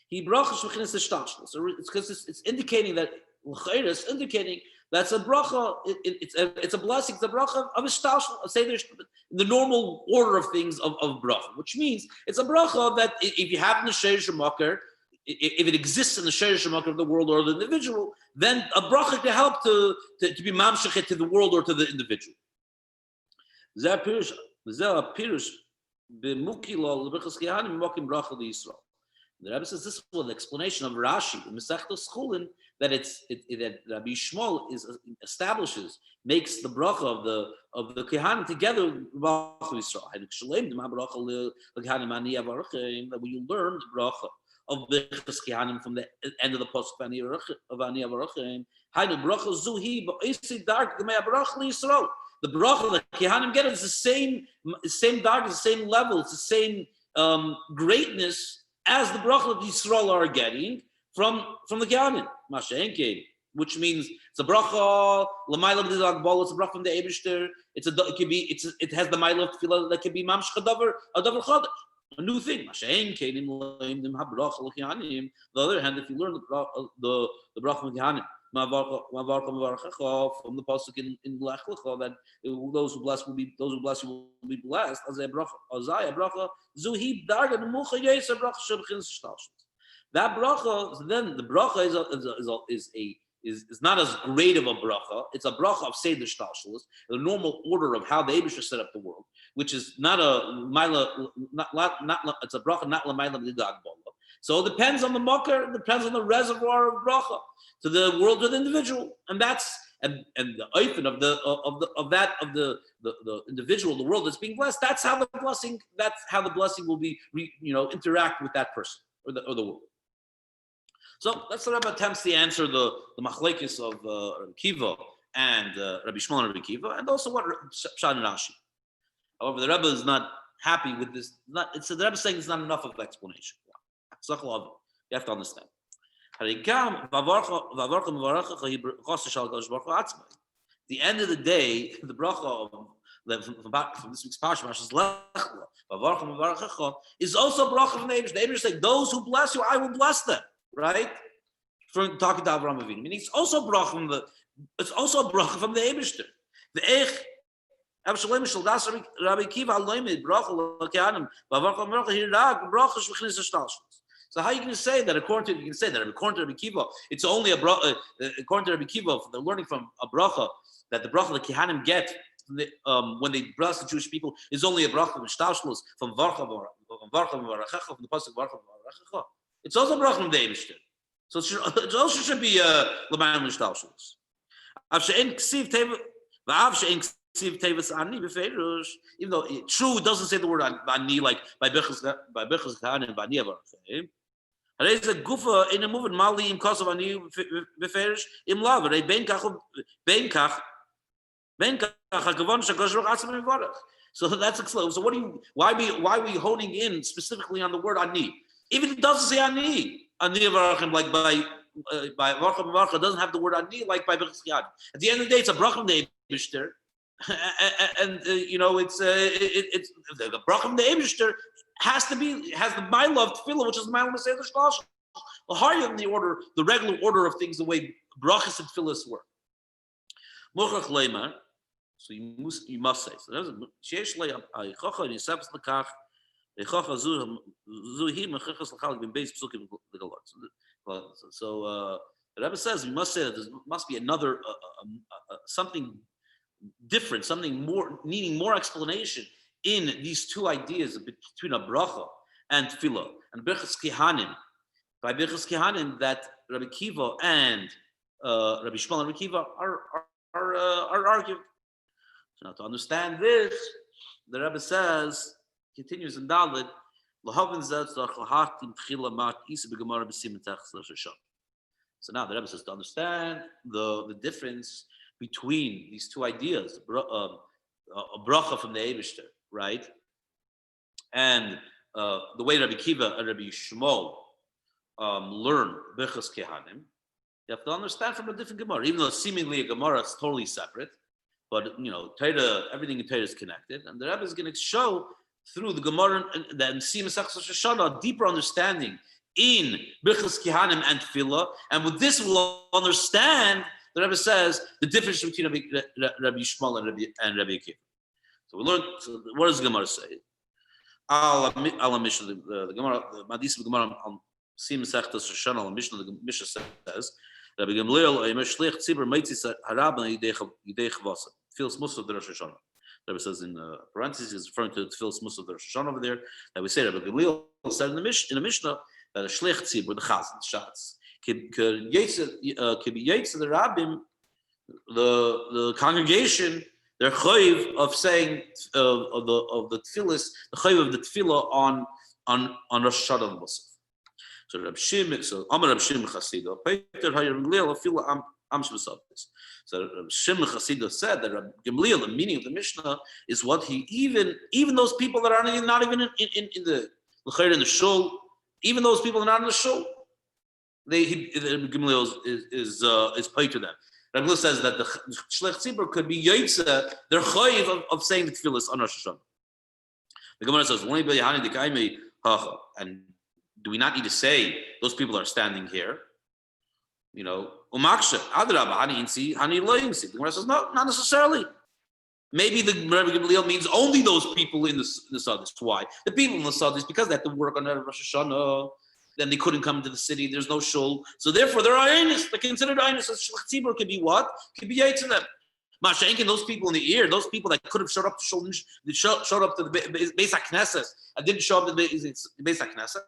He bracha shv'chinas hishtashlos. So it's because it's indicating that it's indicating that's a bracha. It's a blessing. It's a bracha of hishtashlos. Say there's the normal order of things of bracha, which means it's a bracha that if you have in the sheish makar, if it exists in the sheish makar of the world or the individual, then a bracha can help to be mamshechet to the world or to the individual. Zeh pirush b'mukilo l'brichas kehanim mokim bracha l'Yisrael. The Rabbi says this was the explanation of Rashi in Masechtas Chulin that that Rabbi Shmuli establishes, makes the bracha of the kehanim together with bracha Yisrael. That when you learn the bracha of the kehanim from the end of the pasuk of Ani Avarachim, Hainu bracha zuhi ba'isi dark the bracha Yisrael. The bracha the kehanim get is the same dark, the same level, it's the same greatness as the bracha that Yisrael are getting from the Kehanim, Mashenke, which means it's a bracha l'mayla b'didagbol, it's a bracha from the Eibishter. It has the mayla of tefillah that can be mamsh chadavar chadash, a new thing. Mashenke nim habracha l'Kehanim. The other hand, if you learn the bracha from Kehanim, from the pasuk in Lech that those who bless you will be blessed. As a bracha, zuhi darga nemucha yes a bracha shebchin shtashus. That bracha, then the bracha is not as great of a bracha. It's a bracha of seder shtashus, the normal order of how the Eibusher set up the world, which is not a mila, it's a bracha not l'mayla b'didagbol. So it depends on the makar, it depends on the reservoir of bracha to the world, to the individual, and that's the oifen of the individual, the world that's being blessed. That's how the blessing will be, interact with that person or the world. So that's the Rebbe attempts to answer the machlekes of Rabbi Kiva and Rabbi Shmuli and Rabbi Kiva, and also what Pshat and Rashi. However, the Rebbe is not happy with this. The Rebbe is saying it's not enough of an explanation. You have to understand. At the end of the day, the bracha from this week's parsha is Lecha is also a bracha from the Eibusher. The Eibusher is like, those who bless you, I will bless them. Right? From talking to Avraham Avinu, meaning it's also a bracha from the Eibusher. The Ech. Rabbi Kiva aloymid bracha l'kehanim v'avarcha v'avarcha hirag bracha shv'chinas hishtashlos. So how are you going to say that? According to Rabbi Kiva, it's only a bracha. According to Rabbi Kiva, they're learning from a bracha that the bracha the kehanim get when they bless the Jewish people is only a bracha of hishtashlos from varcha v'arachecha from the pasuk varcha v'arachecha. It's also a bracha from the Eibusher. So it also should be l'mayim hishtashlos. Av she'en ksiv teva v'av she'en even though true, it doesn't say the word ani like by Bechas Kehanim and Ani Avarachim. There is a gufa in a movement mali in cause of ani beferish im lava. Ben kach hakavon shakash rochatzim mevarach. So that's a so why are we honing in specifically on the word ani? Even if it doesn't say ani Avarachim like by Varcha doesn't have the word ani like by Bechas Kehanim. At the end of the day, it's a bracha of the Eibusher. And it's the bracha from the Eibusher has the mila of tefillah, which is the mila of seder shtashlos. Well, higher than the regular order of things, the way brachas and tefillahs work. Mochach leimar, so you must say. So there's sheyesh le'ayichacha and yisabes lekach yichacha zuhi mechachas l'chalik ben beis psukim l'galot. So the Rebbe says we must say that there must be another something different, something more needing more explanation in these two ideas between a bracha and tefillah and Bechas Kehanim. By Bechas Kehanim, that Rabbi Kiva and Rabbi Shmuli and Rabbi Kiva are arguing. So now to understand this, the Rebbe says, continues in Dalet, so now the Rebbe says to understand the difference between these two ideas, a bracha from the Eibusher, right? And the way Rabbi Kiva and Rabbi Shmuli learn Bechas Kehanim, you have to understand from a different Gemara. Even though seemingly a Gemara is totally separate, But Torah, everything in Torah is connected, and the Rebbe is going to show through the Gemara and then see Masechtas Shoshana a deeper understanding in Birchas Kihanim and Tefillah, and with this we'll understand. The Rebbe says the difference between Rabbi Shmul and Rabbi Akiva. So we learned. So what does the Gemara say? Al Mishnah, the Gemara, the Madis of the Gemara on Sim Masechtas Shoshana. Al Mishnah, the Mishnah says Rabbi Gamliel Shlich Tzibur Meitzis Harabban Yidei Chavasa. Feels most of the Rosh Hashanah. Rabbi says in parentheses, is referring to the feels most of the Rosh Hashanah over there. That we say Rabbi Gamliel said in the Mishnah that a Shlich Tzibur, the Chazan, Shatz, could be Yaitz the Rabbim, the congregation, their chayiv of saying of the tefillas, the chayiv of the tefillah on Rosh Hashanah Musaf. So Rabbi Shimon, Amar Rabbi Shimon Chasida, Peter Hayir Gamliel Afila Am Shebesavos. So Rabbi Shimon Chasida said that Rabbi Gamliel, the meaning of the Mishnah, is what he even those people that are not even in the shul, even those people that are not in the shul, Rabbi Gamliel is paid to them. Rabbi Gamliel says that the Shlech Tzibur could be Yaitze, their chayiv of saying the tefillas on Rosh Hashanah. The Gemara says, and do we not need to say those people are standing here? Umaksha, Adraba, Hani Insi, Hani Loyimsi. The Gemara says, no, not necessarily. Maybe the Rabbi Gamliel means only those people in the Sadis. Why? The people in the Sadis, because they have to work on Rosh Hashanah, then they couldn't come into the city. There's no shul, so therefore they're ayinus. They're considered ayinus. Shlech Tzibur could be what? Could be yaitz to them. Mashenkin, those people in the ear, those people that could have showed up to shul, showed up to the Beis HaKnesses and didn't show up to the Beis HaKnesses.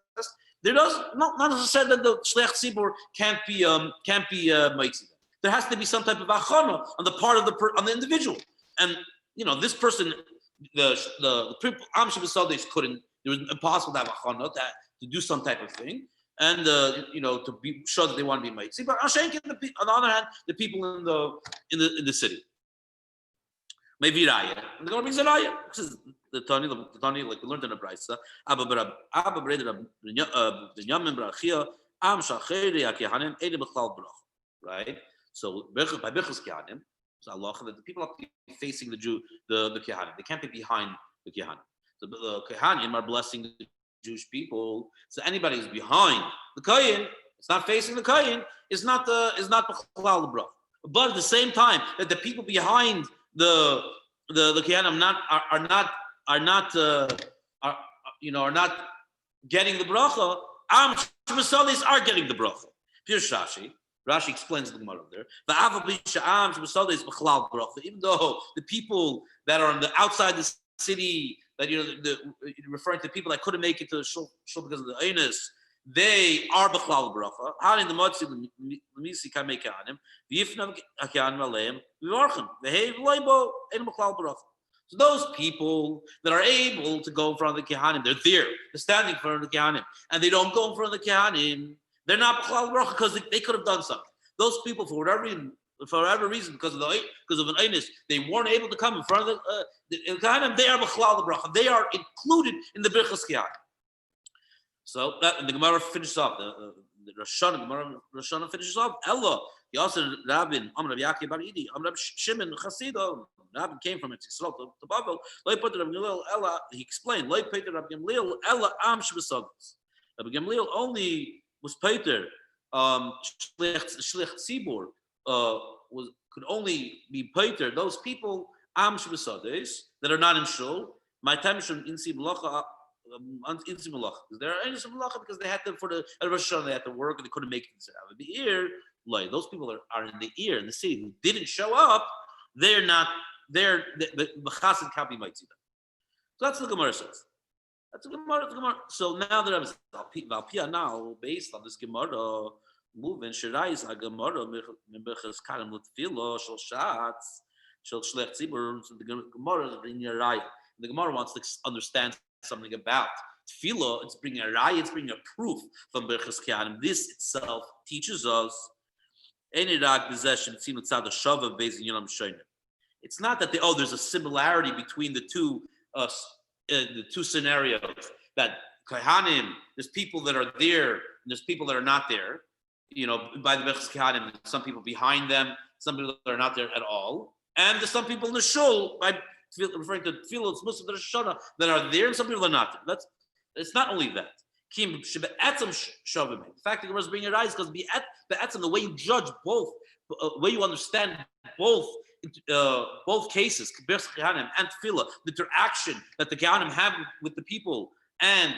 There does not necessarily that the Shlech Tzibur can't be yaitz. There has to be some type of achana on the part of the individual. And this person, the people Am Shebesades couldn't. It was impossible to have achana to do some type of thing, and to be sure that they want to be mitzi. But on the other hand, the people in the city, maybe raya. And the Gemara brings a raya. This is the Tani, like we learned in the Braysa. Abba Breda Binyamin Brachia Am Shacheri Akihanim Ede B'Chlal Brach. Right. So by Birchas Kihanim, so Allah that the people have to be facing the Kihanim. They can't be behind the Kihanim. So the Kihanim are blessing the Jewish people. So anybody who's behind the Kohen, it's not facing the Kohen, is not B'Chlal Brach. But at the same time, that the people behind the Kohanim are not getting the bracha. Am Shebesades are getting the bracha. Pure Rashi explains the Gemara there. Even though the people that are on the outside the city, that referring to people that couldn't make it to the shul because of the einus, they are b'chlal bracha. How in the motzi l'misi can make kahanim v'yifnam kahanim aleim v'varchim v'hei v'loibo ein b'chlal bracha. So those people that are able to go in front of the kahanim, they're there, they're standing in front of the kahanim, and they don't go in front of the kahanim. They're not b'chlal bracha because they could have done something. Those people, for whatever reason, because of an einus, they weren't able to come in front of the kahanim. They are b'chlal bracha. They are included in the birchas kihanim. So that the Gemara finishes off. The Rosh Hashanah finishes off. Ella Yasser Rabin Amr Rabbi Yaakov Bar Idi Amr Rabbi Shimon Chasido. Rabin came from Yisrael to Babel. Loi Peter Rabbi Gamliel Ella. He explained. Loi Peter Rabbi Gamliel Ella Am Shebesavos. Rabbi Gamliel only was Peter. Shlech Tzibur could only be Peter. Those people Am Shebesavos that are not in shul. My time should insi Lecha. There are any malacha because they had to for the Rosh Hashanah they had to work and they couldn't make it out of the ear. Like those people are in the ear in the city who didn't show up. They're not. The chassid can't be mighty. So that's what the Gemara says. That's the Gemara. So now that I'm Valpia now based on this Gemara, moving Shirais a Gemara Memberches Karim Lutfilo Shel Shatz Shel Shlech Tzibur. So the Gemara is bringing a raya. The Gemara wants to understand something about tefillah. It's bringing a raya, it's bringing a proof from Birchas Kihanim. This itself teaches us it's not that there's a similarity between the two scenarios, that Kohanim, there's people that are there and there's people that are not there, by the Birchas Kihanim, some people behind them, some people that are not there at all. And there's some people in the shul, by referring to tefillah, it's Muslim that are there, and some people are not there. It's not only that. The fact that Gemara is bringing a rise because the way you judge both, way you understand both cases, and tefillah, the interaction that the Gehanim have with the people, and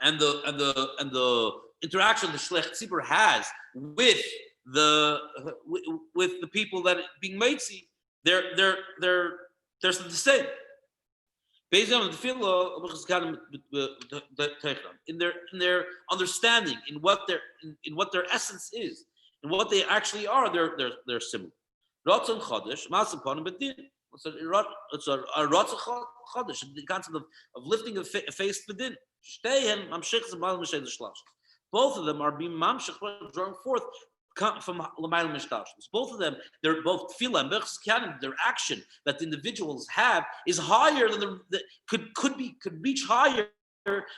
the interaction the Shlech Tzibur has with the people that are being mitzi, they're the same. Based on the tefillah, in their understanding, in what their essence is, and what they actually are, they're similar. Ratzon chodesh, masaponim bedin. It's a ratzon chodesh, the concept of lifting a face bedin. Both of them are being mamshich, drawing forth from Lamayl Mishtashos. Both of them, they're both tefillah and Bechus Kanim. Their action that the individuals have is higher than could reach higher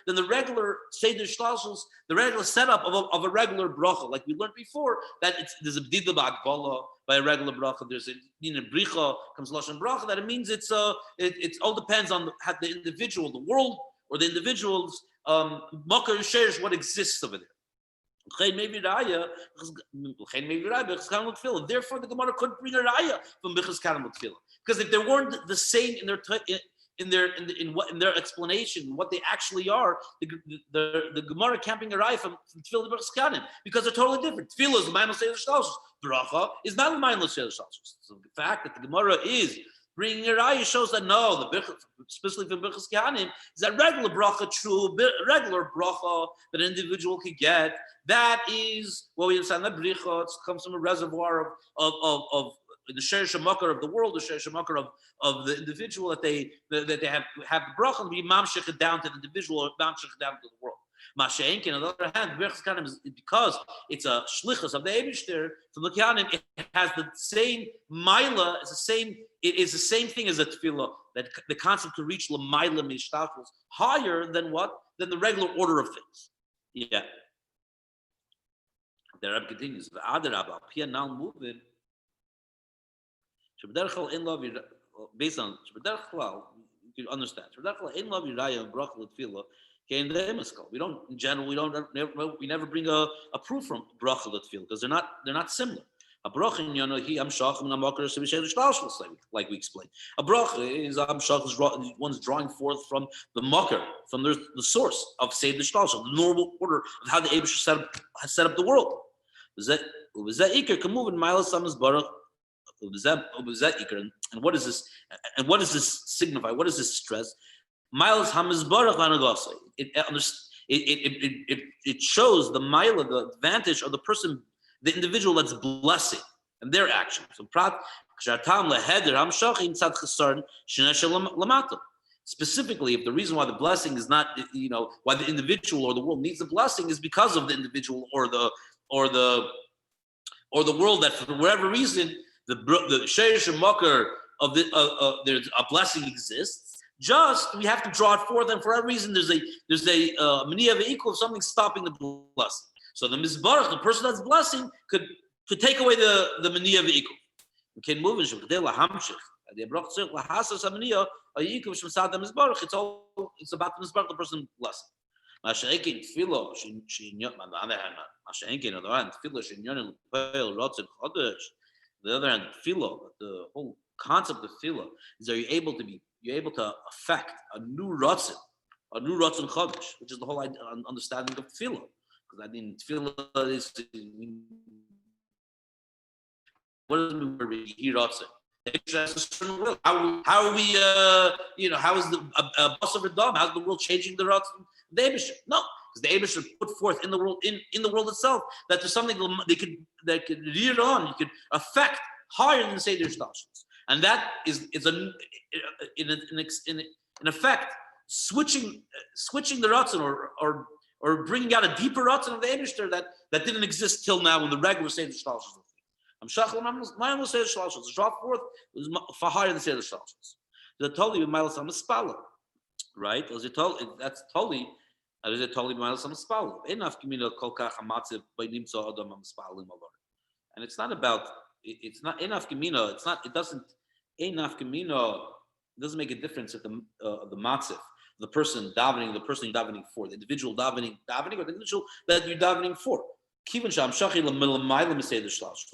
than the regular Seder Shtashos, the regular setup of a regular bracha. Like we learned before, that there's a b'dida b'akbala by a regular bracha. There's a bricha comes lashon bracha. That it means it all depends on how the individual, the world, or the individual's makar sheresh, what exists over there. Therefore, the Gemara couldn't bring a raya from Bichas Karam Tefillah, because if they weren't the same in their explanation, what they actually are, the Gemara can't bring a raya from Tefillah to Bichas Karam, because they're totally different. Tefillah is the mindless Seder Shtalshus. Bracha is not the mindless Seder Shtalshus. So the fact that the Gemara is bringing a raya shows that no, specifically from Bichas Kahanim, is that regular bracha true, regular bracha that an individual could get. That is what we understand. That bricha comes from a reservoir of the sheresh makar of the world, the sheresh makar of the individual, that they have the bracha and be mamshich down to the individual, or mamshich down to the world. Masha'enkin, on the other hand, Bichas Kahanim is because it's a shlichus of the Eibishter from the Kahanim. It has the same maila. It is the same thing as a tefillah. That the concept to reach l'maila mishtachos higher than what? Than the regular order of things. Yeah. The Rabbi continues. V'adarabah pia now moving. Shebederchal in love based on Shebederchal, you can understand. Shebederchal in love yiraya and bracha l'tefillah. We don't, in general, we never bring a proof from bracha l'tefillah because they're not similar. A bracha in Yonahi Amshach and Amakar Sibishay, like we explained. A bracha is Amshach, one's drawing forth from the makar, from the source of Seder Shtalshel, the normal order of how the Eibush has set up the world. Can move in Milas Samas Baruch. And what is this? And what does this signify? What does this stress? Miles Hamizbarach Vanagosai. It shows the mila, the advantage of the person, the individual that's blessing and their actions. So specifically, if the reason why the blessing is not, why the individual or the world needs the blessing is because of the individual or the world, that for whatever reason the sheish makar of there's a blessing exists. Just we have to draw it forth, and for that reason, there's a mania of equal of something stopping the blessing. So the mizbarach, the person that's blessing, could take away the mania of equal. We can move in shemkedei lahamshich. It's about the mizbarach, the person blessing. Masha'enkin tefillah she'inyon. On the other hand, masha'enkin on the other hand, tefillah she'inyon l'poel rotzin chodesh. The other hand, tefillah, the whole concept of tefillah is that you're able to affect a new ratzin chodesh, which is the whole understanding of tefillah. Because I mean, tefillah is what does it mean by ratzin? How are we? How is the boss of a dom? How's the world changing the ratzin? The Eibusher? No, because the Eibusher put forth in the world itself that there's something they could rear on. You could affect higher than the Seder Shtalshus. And that is in effect switching the ratzon or bringing out a deeper ratzon of the Eibishter that didn't exist till now in the regular Seder Shtalshus. I'm shachal my own Seder Shtalshus. The drop forth is far higher than Seder Shtalshus. The totally with Milas Hamaspala, right? That's totally. As it totally Milas Hamaspala. Enough communal kolkach hamatziv by nimtzo adam Hamaspala. And it's not about. It's not enough gemina. It doesn't Ein nafkamino doesn't make a difference if the matzif, the person davening, the person you're davening for, the individual davening, or the individual that you're davening for. Well,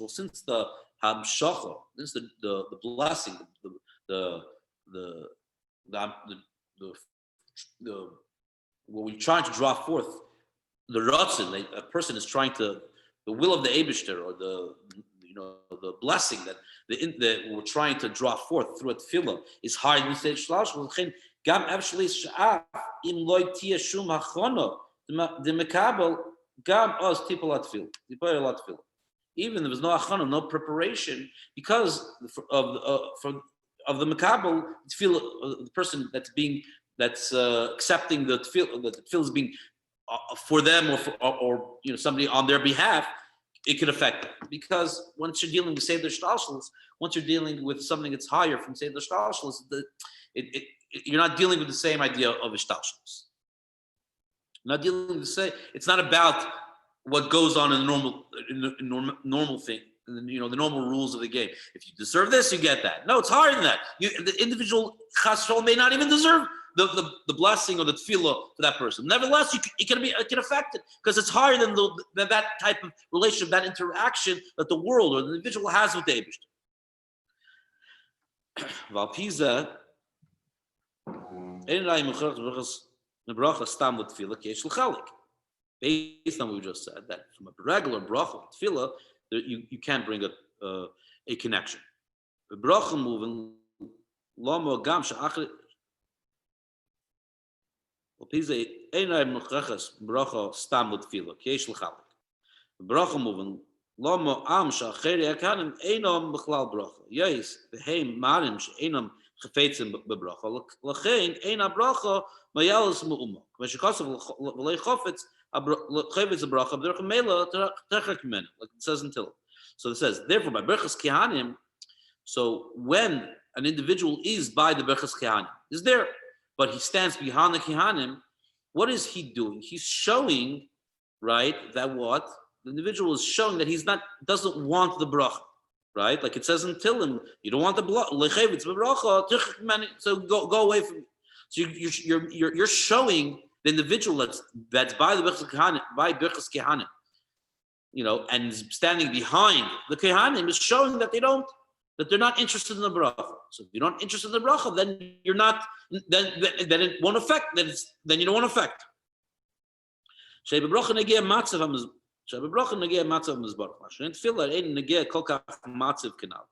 since the hamshacha, since the blessing, the what we're trying to draw forth, the ratzin, a person is trying to, the will of the Eibishter, or the blessing that we're trying to draw forth through a tefillah is higher than say shlash. Gam actually sha'af im loy tia shum hachono the mekabel gam os tipol atfil even there was no achana, no preparation because of the mekabel tefillah, the person that's accepting the tefillah is being for them or somebody on their behalf. It could affect it because once you're dealing with Seder Shtalshlis, once you're dealing with something that's higher from Seder Shtalshlis, you're not dealing with the same idea of Shtalshlis. Not dealing with the same. It's not about what goes on in the normal thing, the normal rules of the game. If you deserve this, you get that. No, it's higher than that. The individual chas v'shalom may not even deserve the blessing or the tefillah for that person. Nevertheless, it can affect it because it's higher than that type of relationship, that interaction that the world or the individual has with the Eibishter. Based on what we just said, that from a regular bracha tefillah, you can't bring a connection. The bracha moving lama gam she'achri. Bracha stam l'tefillah k'yesh l'chalik. Bracha moving lama am she'acheri akanim einam b'chlal bracha. Yes, v'heim marim she'einam chafetzim b'bracha. L'chein eina bracha mayalas mu'uma. V'shekasav v'lei chafetz chafetz bracha b'derech mela terchak mena, like it says in Tillah. So it says, therefore, by berachas kehanim. So when an individual is by the berachas kehanim, is there, but he stands behind the kehanim, what is he doing? He's showing, right, that what the individual is showing that doesn't want the bracha, right? Like it says in Tillim, you don't want the bracha, so go away from it. So you're showing the individual that's by the berachas kehanim, and standing behind the kehanim is showing that they're not interested in the bracha. So if you're not interested in the bracha, then you're not. Then it won't affect. Then you don't want to affect. Sheba bracha negia matzav hamizbarach. Sheba bracha negia matzav hamizbarach. Shnein tefillah ein negia kol kach matzav kenal.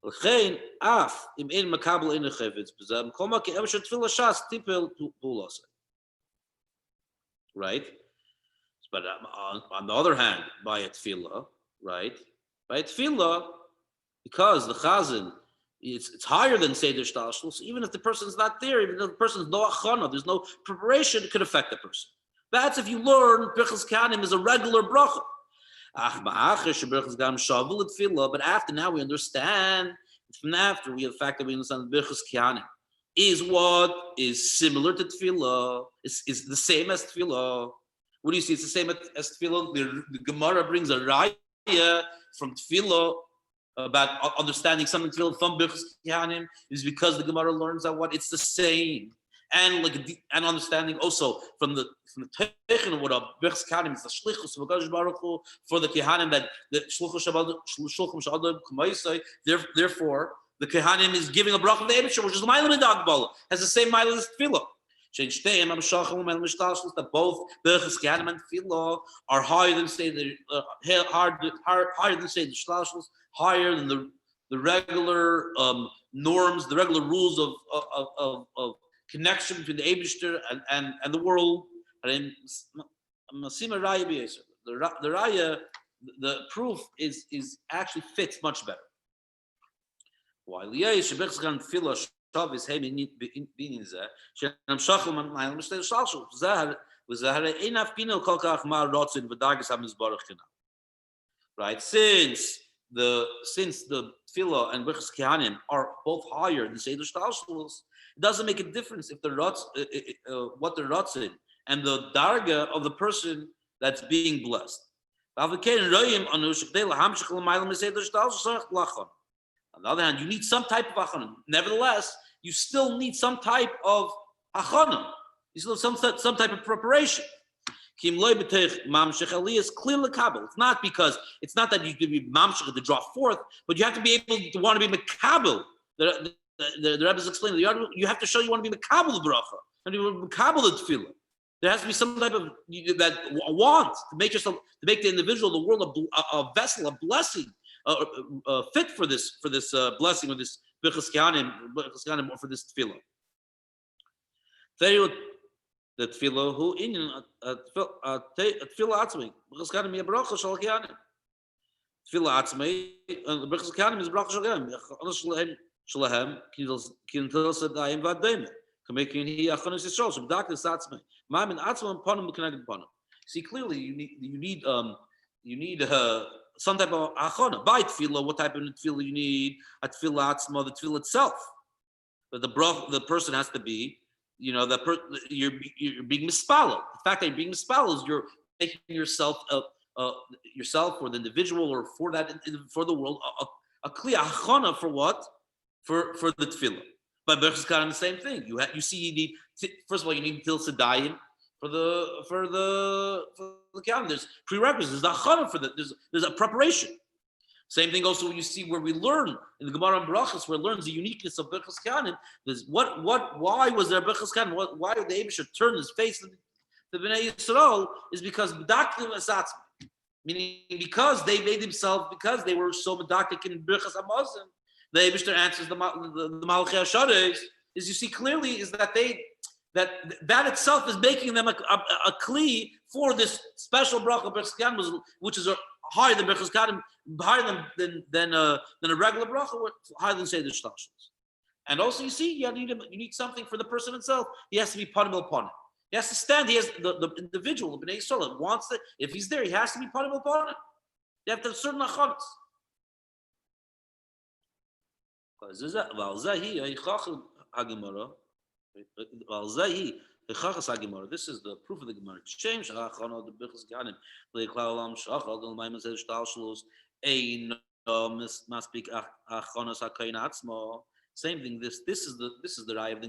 L'chein af im ein makabel ein nechevitz b'zeh kol ki ever tefillah shas tipel pulas. Right. But on the other hand, by a tefillah, right? By a tefillah, because the chazan, it's higher than Seder Shtalshlis, even if the person's not there, even if the person's no achana, there's no preparation, it could affect the person. That's if you learn Birchas Kehanim is a regular bracha. But after now we understand, from after we have the fact that we understand Birchas Kehanim is what is similar to tefillah, is the same as tefillah. What do you see? It's the same as tefillah. The Gemara brings a raya from tefillah about understanding something tefillah from Birchas Kehanim is because the Gemara learns that what it's the same, and understanding also from the Teichin of what a Birchas Kehanim is the shlichus of HaKadosh Baruch Hu for the Kehanim, that the shluchim shadam kumaisai. Therefore, the Kehanim is giving a bracha of the Eibishter, which is the Ma'alim Dagbala, has the same Ma'alim as tefillah. That both Birchas Kehanim and tefillah are higher than say the shlashos, higher than the regular norms, the regular rules of connection between the Eibishter and the world. The raya, the proof is actually fits much better. Why? Right? Since the tefillah and Birchas Kehanim are both higher than Seder Shtalshlis, it doesn't make a difference if what they're rotzin and the darga of the person that's being blessed. On the other hand, you need some type of achana. Nevertheless, you still need some type of achana. You still have some type of preparation. It's not because it's not that you can be mamshech to draw forth, but you have to be able to want to be mekabel. The Rebbe is explaining. You have to show you want to be mekabel the bracha and you mekabel the tefillah. There has to be some type of that want to make yourself, to make the individual, the world, a vessel, a blessing, fit for this blessing or this birchas kehanim, or for this tefillah. The tefillah who in tefillah atzmei birchas kehanim is bracha shel kehanim. Tefillah atzmei birchas kehanim is bracha shel kehanim. Shlehem shlehem kintel sadayim v'adayim. Kamakin he achanos yisrael. So b'dak is atzmei. Ma'amin atzmei panim connected panim. See clearly you need some type of achana. By tefillah, what type of tefillah you need? A tefillah atzma, the tefillah itself. But the person has to be, you're being mispalel. The fact that you're being mispalel is you're making yourself yourself or the individual or for the world a kli achana for what? For the tefillah. But birchas kehanim the same thing. You see you need first of all you need til sedayim for the kehanim. There's prerequisites. There's achana for that. There's a preparation. Same thing also when you see where we learn in the Gemara and Brachas, where it learns the uniqueness of birchas kehanim. There's why was there birchas kehanim? Why did the Eibusher turn his face to the Bnei Yisrael? Is because b'daktim asatzim, meaning because they made themselves, because they were so medaktik in birchas hamazon. The Eibusher answers the Malachei Hashares is you see clearly is that that itself is making them a kli for this special bracha birchas kehanim, which is higher than birchas kehanim, higher than a regular bracha, higher than say the shtashos. And also you see you need something for the person himself. He has to be panim el panim. He has to stand. He has the individual, the Bnei Yisrael wants it. If he's there, he has to be panim el panim. They have to have certain achanas. This is the proof of the Gemara. Same thing. This is the raya of the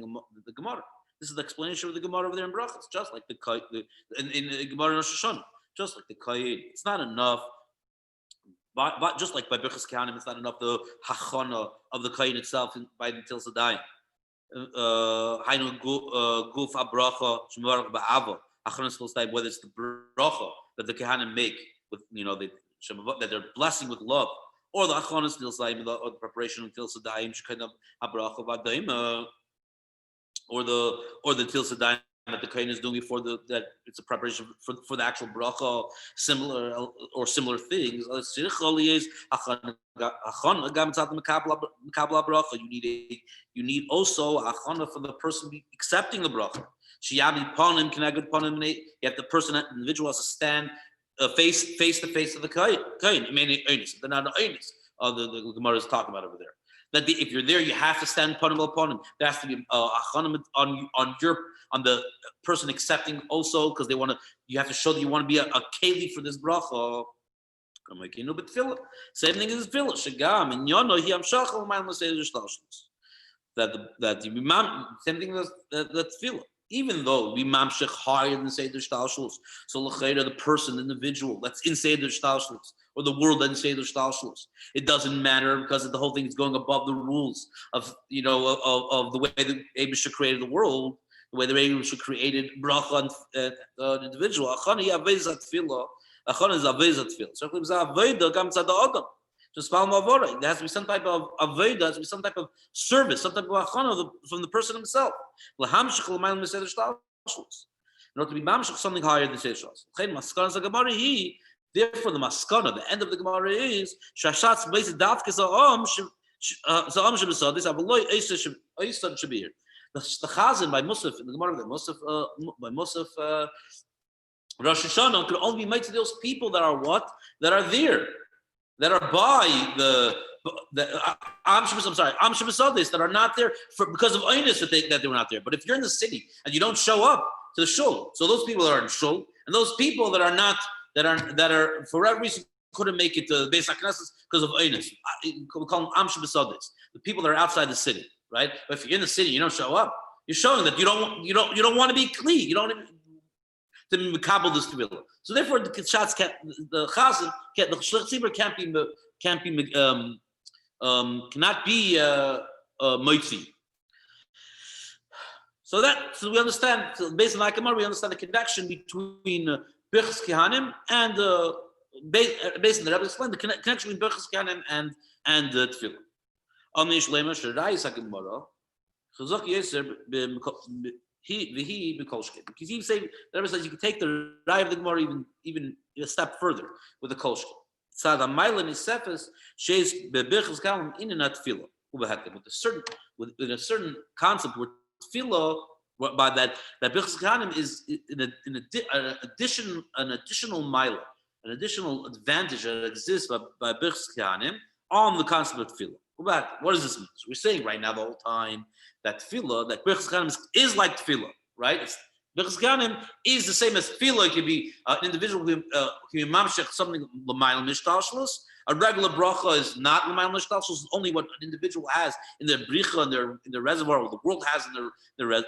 Gemara. This is the explanation of the Gemara over there in Brachas. Just like in the Gemara in Rosh Hashanah. Just like the Kayin. It's not enough. But just like by birchas kehanim, it's not enough the hachana of the kain itself by the til sadayim. Hainu guf abracha shmevarach ba'ava achanas til sadayim. Whether it's the bracha that the kehanim make with that they're blessing with love, or the achanas til sadayim, or the preparation of til sadayim shekayim abracha v'adayim, or the til sadayim that the kain is doing before that it's a preparation for the actual bracha, similar things. You need also achana for the person accepting the bracha. You have the person, the individual has to stand face to face of the kain. They're not the oinus. The Gemara is talking about over there. That if you're there, you have to stand panim el panim. There has to be achana on the person accepting also, because you have to show that you want to be a keli for this bracha. Same thing as tefillah. Shagam and yono hi amshachal ma'al maseidah shtashlos. That the imam, same thing as the tefillah. Even though we mamshech higher than seidah shtashlos, so l'chayda the person, the individual that's in seidah shtashlos, or the world that's in seidah shtashlos, it doesn't matter because the whole thing is going above the rules of of the way the Eibusher created the world. The way the Eibusher created bracha and individual. Achana is avezat tefillah. Achana is avezat tefillah. So it's aveda gam tzad adam. Just follow mavora. There has to be some type of aveda. There has to be some type of service, some type of achana from the person himself. Lahamshich l'mayil meseder shtalshus. In order to be mamshich something higher than seder shtalshus. Chen maskana zagamari he. Therefore, the maskana, the end of the Gemara is shashatz b'leis davkes ha'am shebesadis avaloi eisad shabir. The Chazan by Musaf, in the Gemara by Musaf Rosh Hashanah could only be made to those people that are what? That are there, that are by Am Shebesadis, that are not there because of Oinus that they were not there. But if you're in the city and you don't show up to the shul, so those people that are in shul and those people that are not, that are for whatever reason couldn't make it to Beis HaKnesses because of Einis. We call them Am Shebesodis, the people that are outside the city, right? But if you're in the city, you don't show up. You're showing that you don't want to be kli. You don't to be mekabel this tefillah. So therefore, the chazan, the shlich tzibur cannot be moitzi. So we understand. So based on Akamar, we understand the connection between Birchas Kehanim and based on the Rabbi explained the connection between Birchas Kehanim and the tefillah. Amish lema shadai sakamara. Chazak yeser he bekolshke. Because you say the Rabbi says you can take the Rai of the Gemara even a step further with the kolshke. Tzad hamayla nisefes sheis bebirchas kalim in and tefillah ubehetem with a certain concept where tefillah by that birchas kalim is an additional mila, an additional advantage that exists by birchas kalim on the concept of tefillah. What does this mean? So we're saying right now the whole time that tefillah, that birchas kalim is like tefillah, right? Birchas kalim is the same as tefillah. It could be an individual who can be mamshech something l'mayl mishtalshlus. A regular bracha is not l'mayl mishtalshlus. It's only what an individual has in their bricha, in their reservoir, or the world has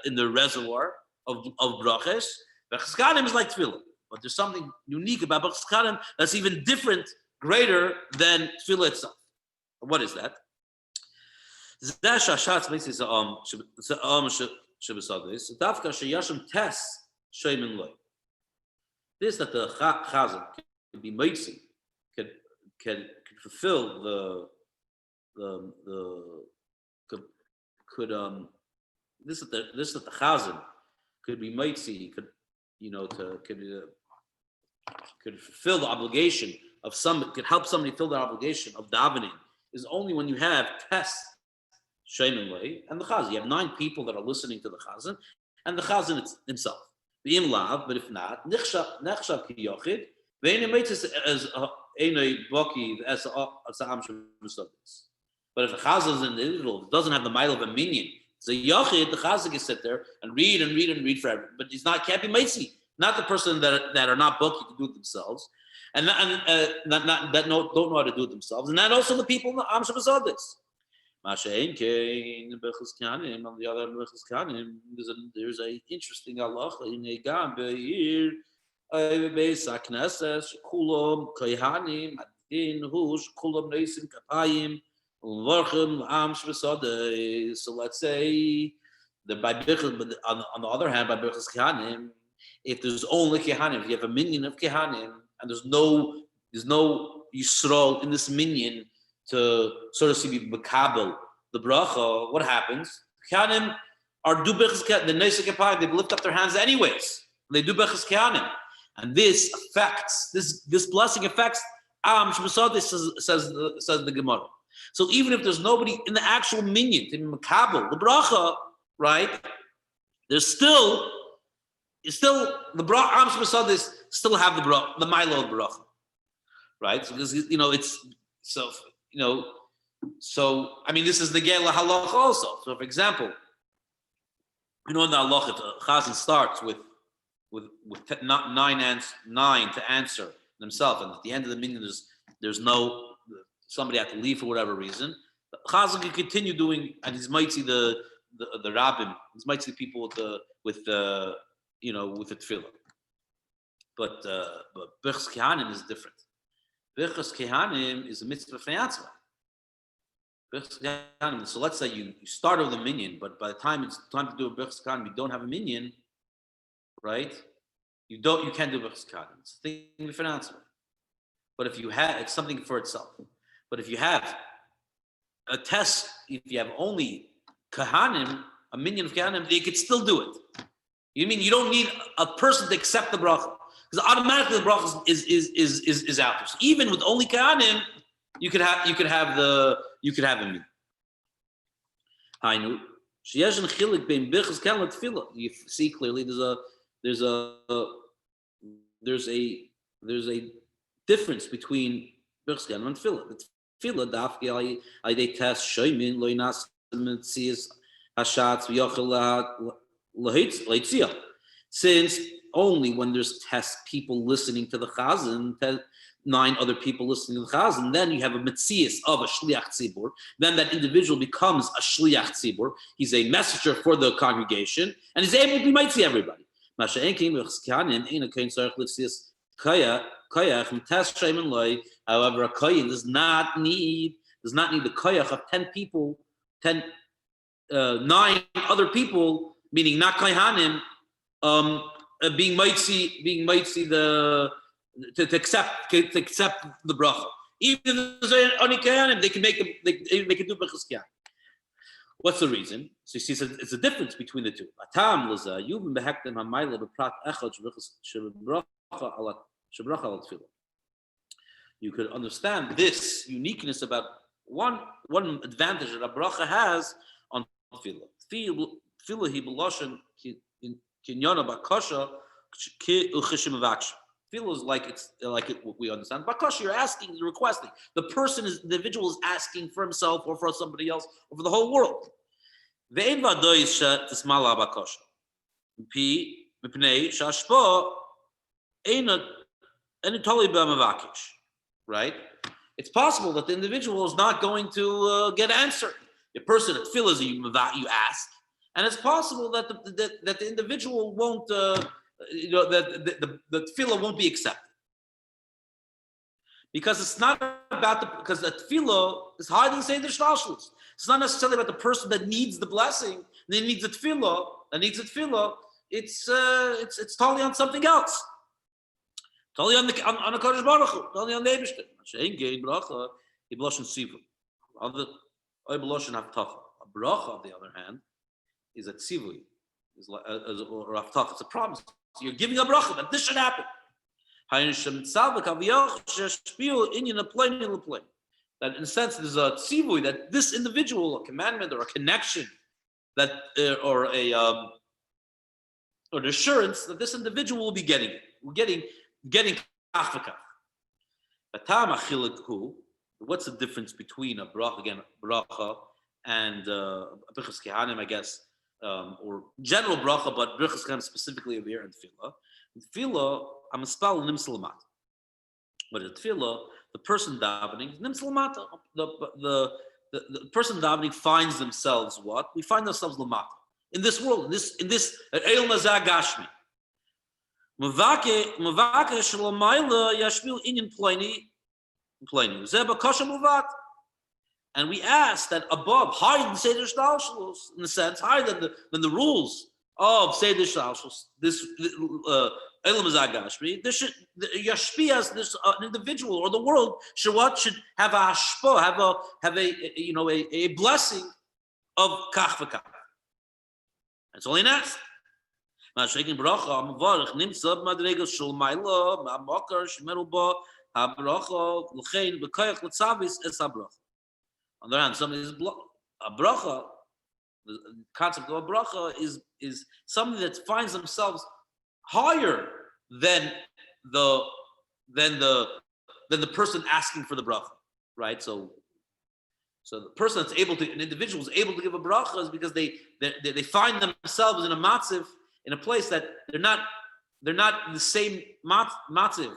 in the reservoir of brachas. Birchas kalim is like tefillah, but there's something unique about birchas kalim that's even different, greater than tefillah itself. What is that? This that the chazan can be mitzi, can fulfill this that the chazan could be mitzi, could fulfill the obligation of some, could help somebody fill the obligation of davening, is only when you have tests. Sheimin and the chazan. You have 9 people that are listening to the chazan, and the chazan himself. V'im lav, but if not, nechshav ki yochid. Ve'ein meitzis as einay baki as am shemesodis. But if the chazan is an individual, it doesn't have the mile of a minion. It's a yochid. The chazan can sit there and read forever, but he's not, can't be meitzi. Not the person that are not baki to do it themselves, and not don't know how to do it themselves, and not also the people in the am shemesodis. Mashain kein bechus kanim. On the other hand, bechus kanim, there's a interesting halacha in a gam beir Beis HaKnesses kulam kohanim adin hush kulam neisim kapayim uvarchim am shvesodei. So let's say that by bechus, but on the other hand, by bechus kanim, if there's only kehanim, if you have a minion of kehanim, and there's no yisrael in this minion to sort of see mekabel the bracha, what happens? Kehanim are do bechus kehanim. The neisik kapayim, they lift up their hands anyways. They do bechus kehanim, and this affects this blessing affects am shemesodis, says the Gemara. So even if there's nobody in the actual minyan to mekabel the bracha, right? There's still the bracha am shemesodis still have the milo of bracha, right? So because it's so. So I mean, this is the Gela Halach also. So, for example, in the Halach, Chazan starts with 9 to answer themselves, and at the end of the minyan, there's no somebody had to leave for whatever reason. Chazan can continue doing, and he's mitzi the rabbim, he's mitzi the people with the tefillah. But Birchas Kehanim is different. Birchas Kehanim is a mitzvah f'ne'atzma. Birchas Kehanim. So let's say you start with a minyan, but by the time it's time to do a Birchas Kehanim, you don't have a minyan, right? You can't do Birchas Kehanim. It's a thing f'ne'atzma. But if you have, it's something for itself. But if you have a test, if you have only Kehanim, a minyan of Kehanim, they could still do it. You mean you don't need a person to accept the bracha? Because automatically the bracha is out there. So even with only kahanim, you could have a minyan. Hainu sheyeshin chilik bein birchas kalim tefillah. You see clearly there's a difference between birchas kalim and tefillah. The tefillah dafki ay test shoymin lo yinas mitzias hashatz v'yochel laheitzia. Since only when there's test people listening to the chazan, 9 other people listening to the chaz, and then you have a metzias of a shliach tzibur. Then that individual becomes a shliach tzibur. He's a messenger for the congregation, and he's able to be mighty everybody. However, a kohen does not need the koyach of 10 people, 9 other people, meaning not kohanim, being mighty to accept the bracha. Even if there's only kohanim, they can make them. They can do brachas kohanim. What's the reason? So you see, it's a difference between the two. Atam laza yuvim behektem hamayla beprat echad shebracha al tefillah. You could understand this uniqueness about one advantage that a bracha has on tefillah. Tefillah he beloshen kinyana bakasha ki uchishim avaksha. Tefillah is like what we understand. Bakasha, you're asking, you're requesting. The individual is asking for himself or for somebody else or for the whole world. Ve'en vadois tismala bakasha. Mipnei shashpa ena totally b'mavakish. Right? It's possible that the individual is not going to get answered. The person at tefillah you ask, and it's possible that the individual won't. That the tefillah won't be accepted, because it's not about because the tefillah is higher than saying the shtalshlus. It's not necessarily about the person that needs the blessing, that needs the tefillah, It's totally on something else. Totally on the Kodesh Baruch Hu, totally on the Eibishter. Shein gein bracha, ibloshn sivu. Other ibloshn haftacha. A bracha, on the other hand, is a tzivui, or haftacha. It's a promise. So you're giving a bracha that this should happen. That in a sense there's a tzivui that this individual, a commandment or a connection, that or an assurance that this individual will be getting it. We're getting kach v'kach. What's the difference between a bracha and brichas kehanim, I guess, or general bracha, but brichas kehanim specifically over here in tefillah. In tefillah, I'm a spell nimsalamat. But in tefillah, the person davening nimsalamata. The person davening finds themselves what? We find ourselves lamata in this world, in this el mazah gashmi. Mavake shlomayla yashmil inyan pleni zeba kasha muvat. And we ask that above, higher than Seder Shtalshalos, in a sense, higher than the rules of Seder Shtalshalos, this Elam Zagashmi, this should Yashpi as this an individual or the world should have a hashpa, have a blessing of kach v'kach. That's all he asks. Ma'ashekin bracha amavarich nimtzad madregas shul ma'ila ma'makar shmeru ba habracha l'chein b'kayach l'tzavis es habracha. On the other hand, something is a bracha. The concept of a bracha is something that finds themselves higher than the person asking for the bracha, right? So the person that's an individual is able to give a bracha is because they find themselves in a matziv, in a place that they're not the same matziv,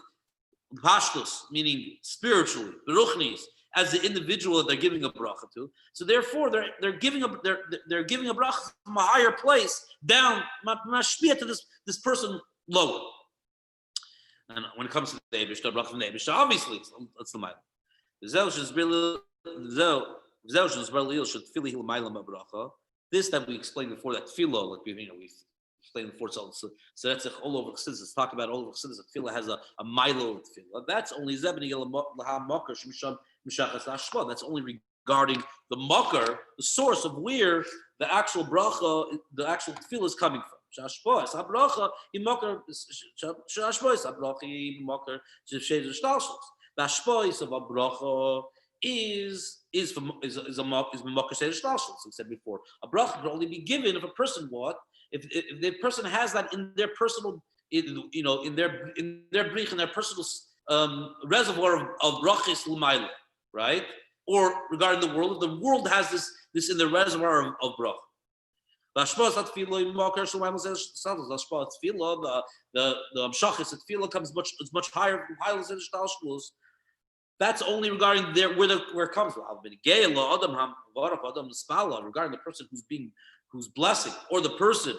pashtus, meaning spiritually, beruchnis, as the individual that they're giving a bracha to. So therefore, they're giving a bracha from a higher place down, mashpia to this person lower. And when it comes to the Eibishter, bracha from the Eibishter, obviously that's the mile. This that we explained before, that tefillah, like we explained before, so that's all over chassidus. Let's talk about all over chassidus. Tefillah has a milo of tefillah. That's only zebni lahamakar shmisham mishachas hashpa. That's only regarding the makar, the source of where the actual bracha, the actual tefillah is coming from. Shashpa is habracha imakar. Shashpa is habracha imakar. Sheizer shtalshos. The hashpa is of a bracha is a makar sheizer shtalshos. We said before, a bracha can only be given if a person if the person has that in their personal, in their brich, in their personal reservoir of brachis l'mayla, right? Or regarding the world, if the world has this in the reservoir of brach. The amshachis at tefillah comes much higher from higher than shtalshlos That's only regarding where it comes from. Regarding the person who's blessing, or the person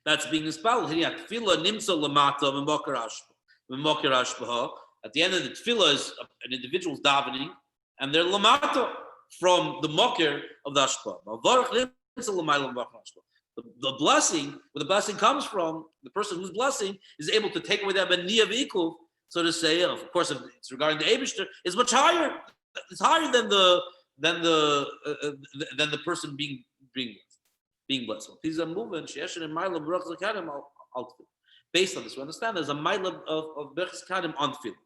that's being inspired. At the end of the tefillah is an individual's davening, and they're lamata from the mokir of the ashpa. The blessing, where the blessing comes from, the person who's blessing is able to take away that beniyah v'ikuv, so to say. Of course, if it's regarding the Eibishter, is much higher. It's higher than the person being blessed. These are movements. Based on this, we understand there's a mile of berachas kadim on tefillah.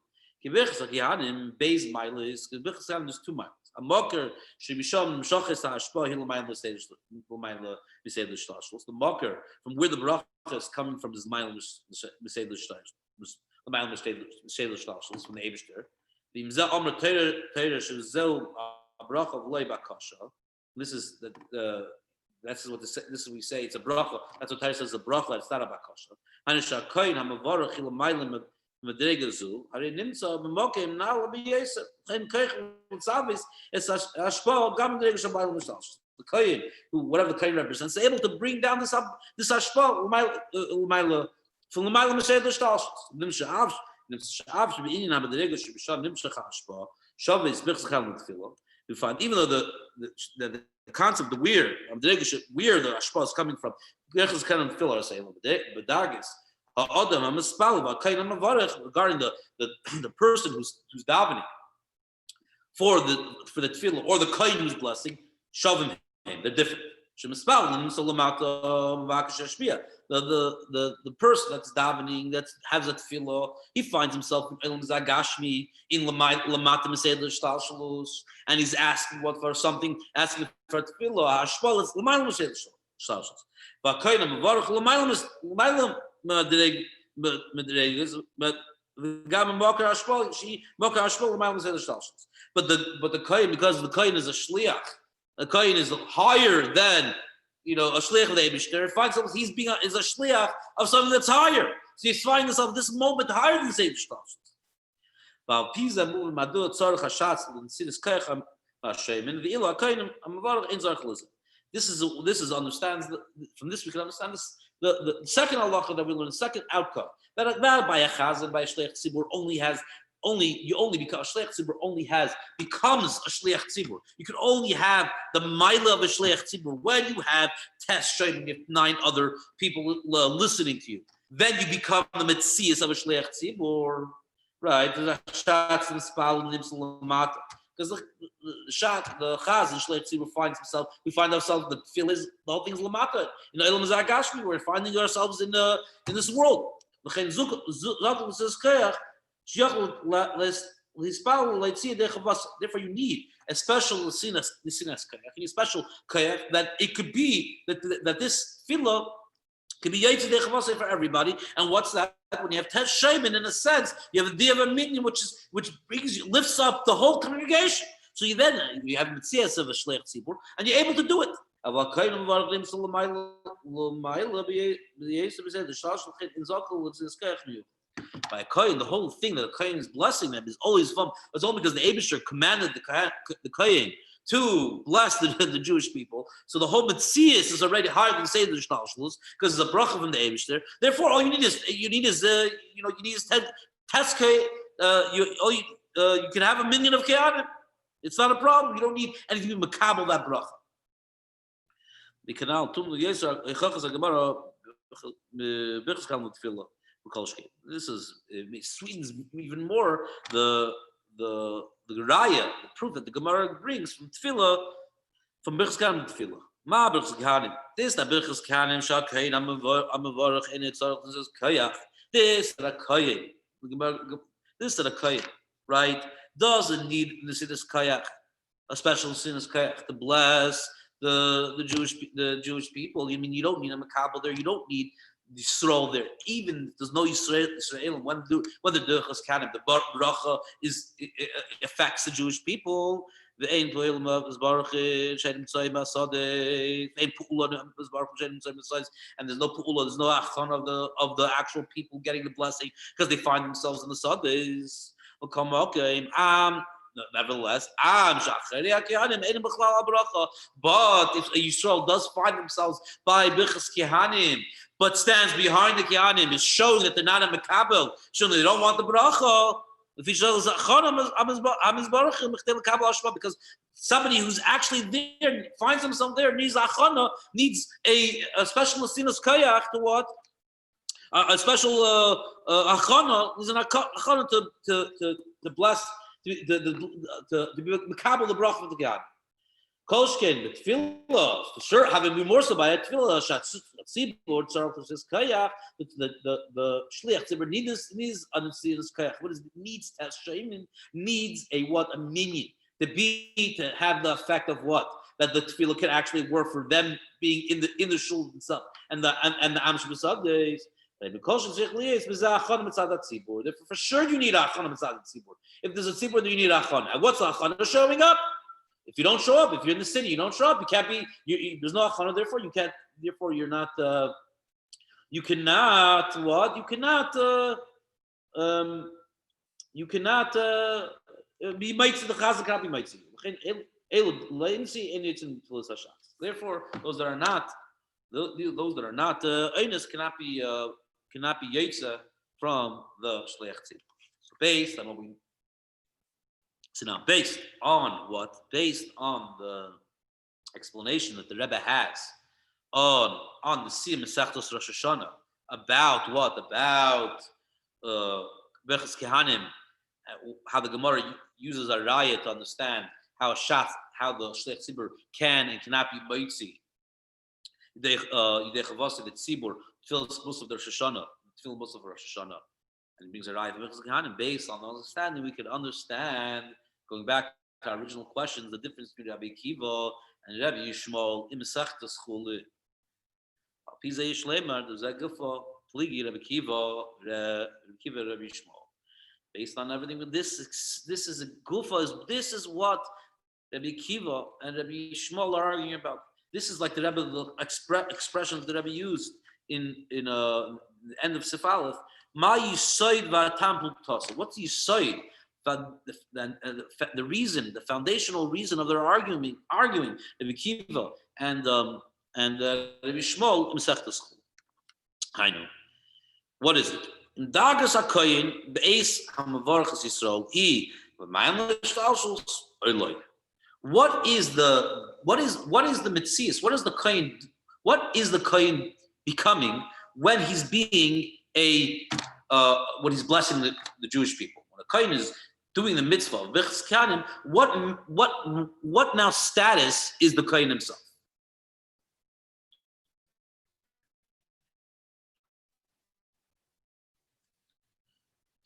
Berachas kadim base mile is berachas kadim. There's 2 miles. A mocker should be shown mshachas ha'ashpa hilamayim l'seidus l'shtashlos. The mocker from where the bracha is coming from is mile l'seidus l'shtashlos. The mile l'seidus l'shtashlos from the Eibishter. The imza omer teira shezeu bracha v'loy bakasha. This is this is what we say. It's a bracha. That's what Torah says. A bracha. It's not a bakasha. Hanisha koyin hamavarach hilamayim medregazu. Hari nimtza b'mokim na'al b'yesef. Chen koich mitzavis es hashpa gam medregas shabayim l'shtalshus. The koyin, who whatever the koyin represents, is able to bring down this hashpa l'mayla from l'mayla m'shed l'shtalshus. Nimsha av sh'beinin ha'medregas sh'bisham nimsha hashpa shavis b'chzachal l'tfilah. We find even though the concept of where the ashpa is coming from, regarding the person who's davening for the tefillah, or the kohen who's blessing, shavim him. They're different. The person that's davening, that has a tefillah, he finds himself in Elam Zagashmi, in Lamata Mesed L'Shtalshalus, and he's asking for something, asking for tefillah. Hashpal is Lamaylam Mesed L'Shtalshalus. But Kainam Mavarach Lamaylam Medregas, but Gam Mokar Hashpal, she Mokar Hashpal Lamaylam Mesed L'Shtalshalus. But the Kain, because the Kain is a shliach, the Kain is higher than a shliach of the Eibishter. Finds himself is a shliach of something that's higher. So he's finding himself this moment higher than the Eibishter. While Pisa moving Madu Tzarech Hashatz and Sidis Kaycham Hashemin the Ilah Kainim Amavarach in Zarchalism. This is understands from this we can understand this the second halacha that we learn, the second outcome that by a chazan, by a shliach tzibur because a shliach tzibur becomes a shliach tzibur. You can only have the mila of a shliach tzibur when you have test showing if 9 other people listening to you. Then you become the metzias of a shliach tzibur, right? The shots and spal and limsalamata. Because the chaz and shliach tzibur we find ourselves the feel is the whole thing is lamata. In Elam Zagashmi, we're finding ourselves in this world. Therefore, you need a special listenas kayak. You need a special kayak that it could be that this filo could be yaitz dechavase for everybody. And what's that? When you have tesh shaymin, in a sense, you have a day of a minion, which lifts up the whole congregation. So you have mitzias of a shleich tzibur, and you're able to do it. By a kohen, the whole thing that the kohen is blessing them is always from. It's only because the Eibishter commanded the kohen to bless the Jewish people. So the whole Metzias is already higher than say the Shtalshalus because it's a bracha from the Eibishter. Therefore, all you need is 10 teske. You can have 1 million of kehanim. It's not a problem. You don't need anything to makabel that bracha. The canal this sweetens even more the raya, the proof that the Gemara brings from tefillah, from berachas kahanim to tefillah. Ma berachas kahanim. This that berachas kahanim shakayin amavarach in its says kayach. This that a kayin. This that a kayin, right? Doesn't need this kayach, a special sinus kayach to bless the Jewish people. You mean you don't need a makabel there? You don't need Yisrael there. Even there's no Yisrael when the Durchas Kanim, the bracha affects the Jewish people. The Ein Toilma is Baruch Shedim Tzayim Asadeh. Ein Pu'ula is Baruch Shedim Tzayim Asadeh. And there's no Pu'ula, there's no Achon of the actual people getting the blessing because they find themselves in the Sadehs. Nevertheless, but if a Yisrael does find themselves by Birchas Kehanim, but stands behind the Kehanim, is showing that they're not a Mekabel, showing they don't want the bracha. Because somebody who's actually there, finds himself there, needs achana, needs a special Masinas Kayach to what? A special achana, needs an achana to bless, to be Mekabel the bracha of the God. Kolshkin, the tefillah, for sure, having been more so by a tefillah, tzibur, kayach, the shliach tzibur needs this kayach. What is it? Needs tashayin, needs a what? A minion. To have the effect of what? That the tefillah can actually work for them being in the shul itself and the amsh b'sad days. For sure you need achana mitzad tzibur. If there's a tzibur, then you need achana. And what's achana? Showing up. If you don't show up, if you're in the city, you don't show up. You can't be. There's no achana. Therefore, you can't. Therefore, you're not. You cannot. What? You cannot. You cannot be mitzvah. The chazak cannot be mitzvah. Therefore, those that are not. Those that are not einus cannot be yetza from the shliach tzibur. So based on what we. So now, based on what? Based on the explanation that the Rebbe has on the Siyam Masechtos Rosh Hashanah about what? About Birchas Kehanim, how the Gemara uses a raya to understand how the Shliach Tzibur can and cannot be Moitzi. Yidei Chavasi the Tzibur fills most of the Rosh Hashanah, and brings a raya to Birchas Kehanim. Based on the understanding, we can understand. Going back to our original questions, the difference between Rabbi Akiva and Rabbi Shmuli in Masechtas Chuli. Pisa Yishleimar, there's a gufa, Pligi, Rabbi Akiva, Rabbi Shmuli. Based on everything, this is a gufa. This is what Rabbi Akiva and Rabbi Shmuli are arguing about. This is like the Rebbe, the expressions the Rebbe used in the end of Sifalef. Ma yisoid v'atam pluktosa. What's yisoid? The reason, the foundational reason of their arguing Rabbi Akiva and Rabbi Shmuli in Masechtas Chuli. I know. What is it? In Dagas HaKoyin be'es ha'mavarchas Yisrael he v'mayim l'shtalshus oiloi. What is the mitzias? What is the kohen? What is the kohen becoming when he's being when he's blessing the Jewish people? When a kohen is doing the mitzvah of Birchas Kehanim, what now status is the kohen himself?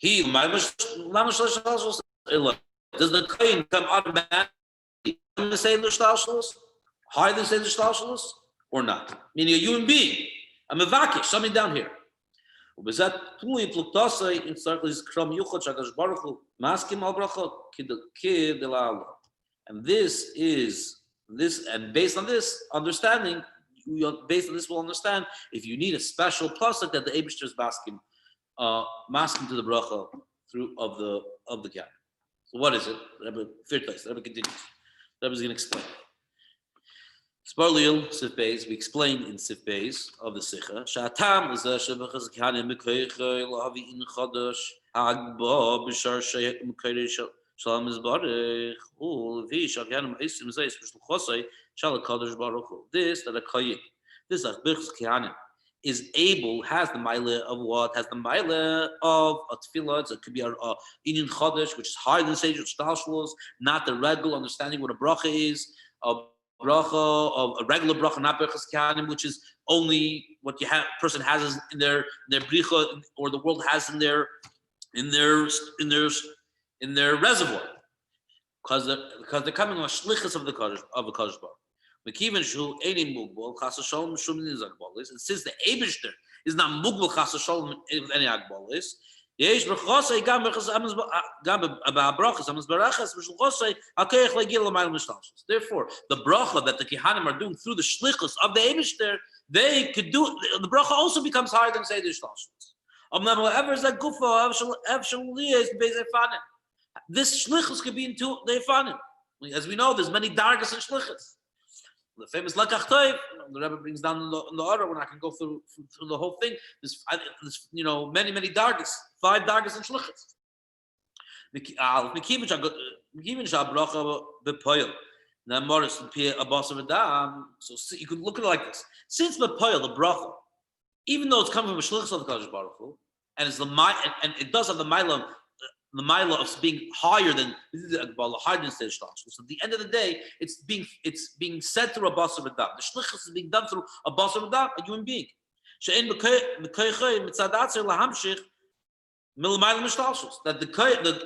Does the kohen come automatically in the same l'shtalshalos, higher than the same l'shtalshalos, or not? Meaning a human being, a mevakish, something down here. And based on this understanding, based on this, we'll understand if you need a special pasuk that the Eibishter is masking to the bracha through of the God. So what is it? Third place. The Rebbe continues. The Rebbe is going to explain. Sparliel Sif Beis, we explained in Sif Beis of the Sicha. Sha'atam is a Shevachas Kehanim Mekaycha Lahavi in Chodesh Agba B'Shar Shayek Mekayre Shalom Izbarech Levi Sha'Kehanim Eisim Zeis B'Shul Chosei Shalom Kodesh Baruch Hu. This that a Kayik, this Achbirchas Kehanim is able, has the Maila of what? Has the Maila of a Tefillah. So it could be a Inyan Chodesh, which is higher than Seish Shtalshlos, not the regular understanding what a bracha is. Bracha of a regular bracha, not Birchas Kehanim, which is only what person has in their bricha, or the world has in their reservoir, because they're coming on shlichus of the Kodesh Baruch. And since the Eibishter is not mugbal chas v'sholom with any agbolis, therefore, the bracha that the Kehanim are doing through the shlichus of the Eibishter, they could do, the bracha also becomes higher than say the shlichus. This shlichus could be into the Ifanim. As we know, there's many dargas and shlichus. The famous Lecha, the Rabbi brings down in the order. We're not going to go through the whole thing. There's many dargas, 5 dargas and shlichus. So you could look at it like this. Since the bracha, even though it's coming from a shlichus of the Kadosh Baruch Hu, and it's and it does have the milah of being higher than stage shlichus. So at the end of the day, it's being said through a basar v'dam. The shlichus is being done through a basar v'dam, a human being. That the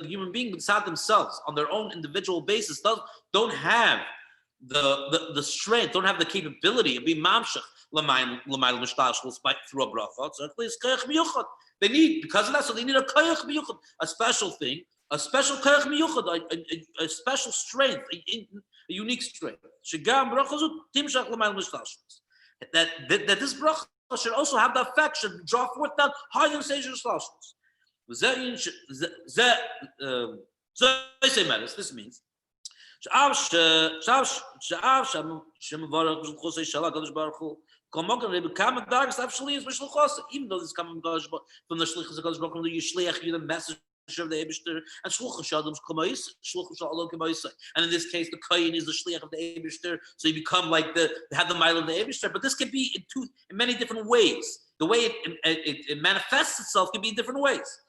human being inside themselves, on their own individual basis, don't have the strength, don't have the capability of being mamshech through a bracha. So they need, because of that, so they need a koyach miyuchad, a special thing, a special koyach miyuchad, a special strength, a unique strength. That this bracha should also have the effect, should draw forth that higher stage of shlashos. This means even though this is coming from the shlichus of Kadosh Baruch Hu, you shliach, you're the messenger of the Eibishter, and shluchus shadam's kamayis, shluchus shalom kamayis. And in this case, the kohen is the shliach of the Eibishter, so you become like have the mile of the Eibishter. But this can be in many different ways. The way it manifests itself can be in different ways.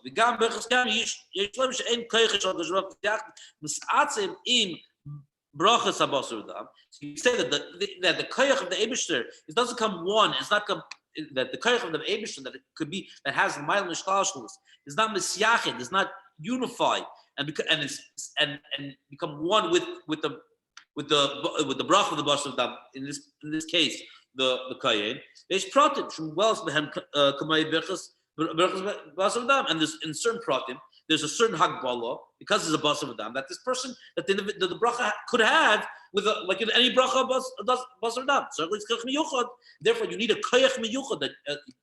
וגם בחזקם יש להם שאין כוח של הקדוש ברוך הוא מסעצם עם brachas habasar v'dam. So you say that the koyach of the Eibishter doesn't come one. It's not come that the koyach of the Eibishter that it could be that has the mile nishtalshlus is not misyachid, is not unified and become one with the bracha of the basar v'dam. In this case, the kohen. There's pratim from wells behem kamay berachas. And there's in certain pratim, there's a certain hagbala because there's a basar v'dam that this person that the bracha could have with like in any bracha basar v'dam. So it's koyach miyuchad. Therefore, you need a koyach miyuchad that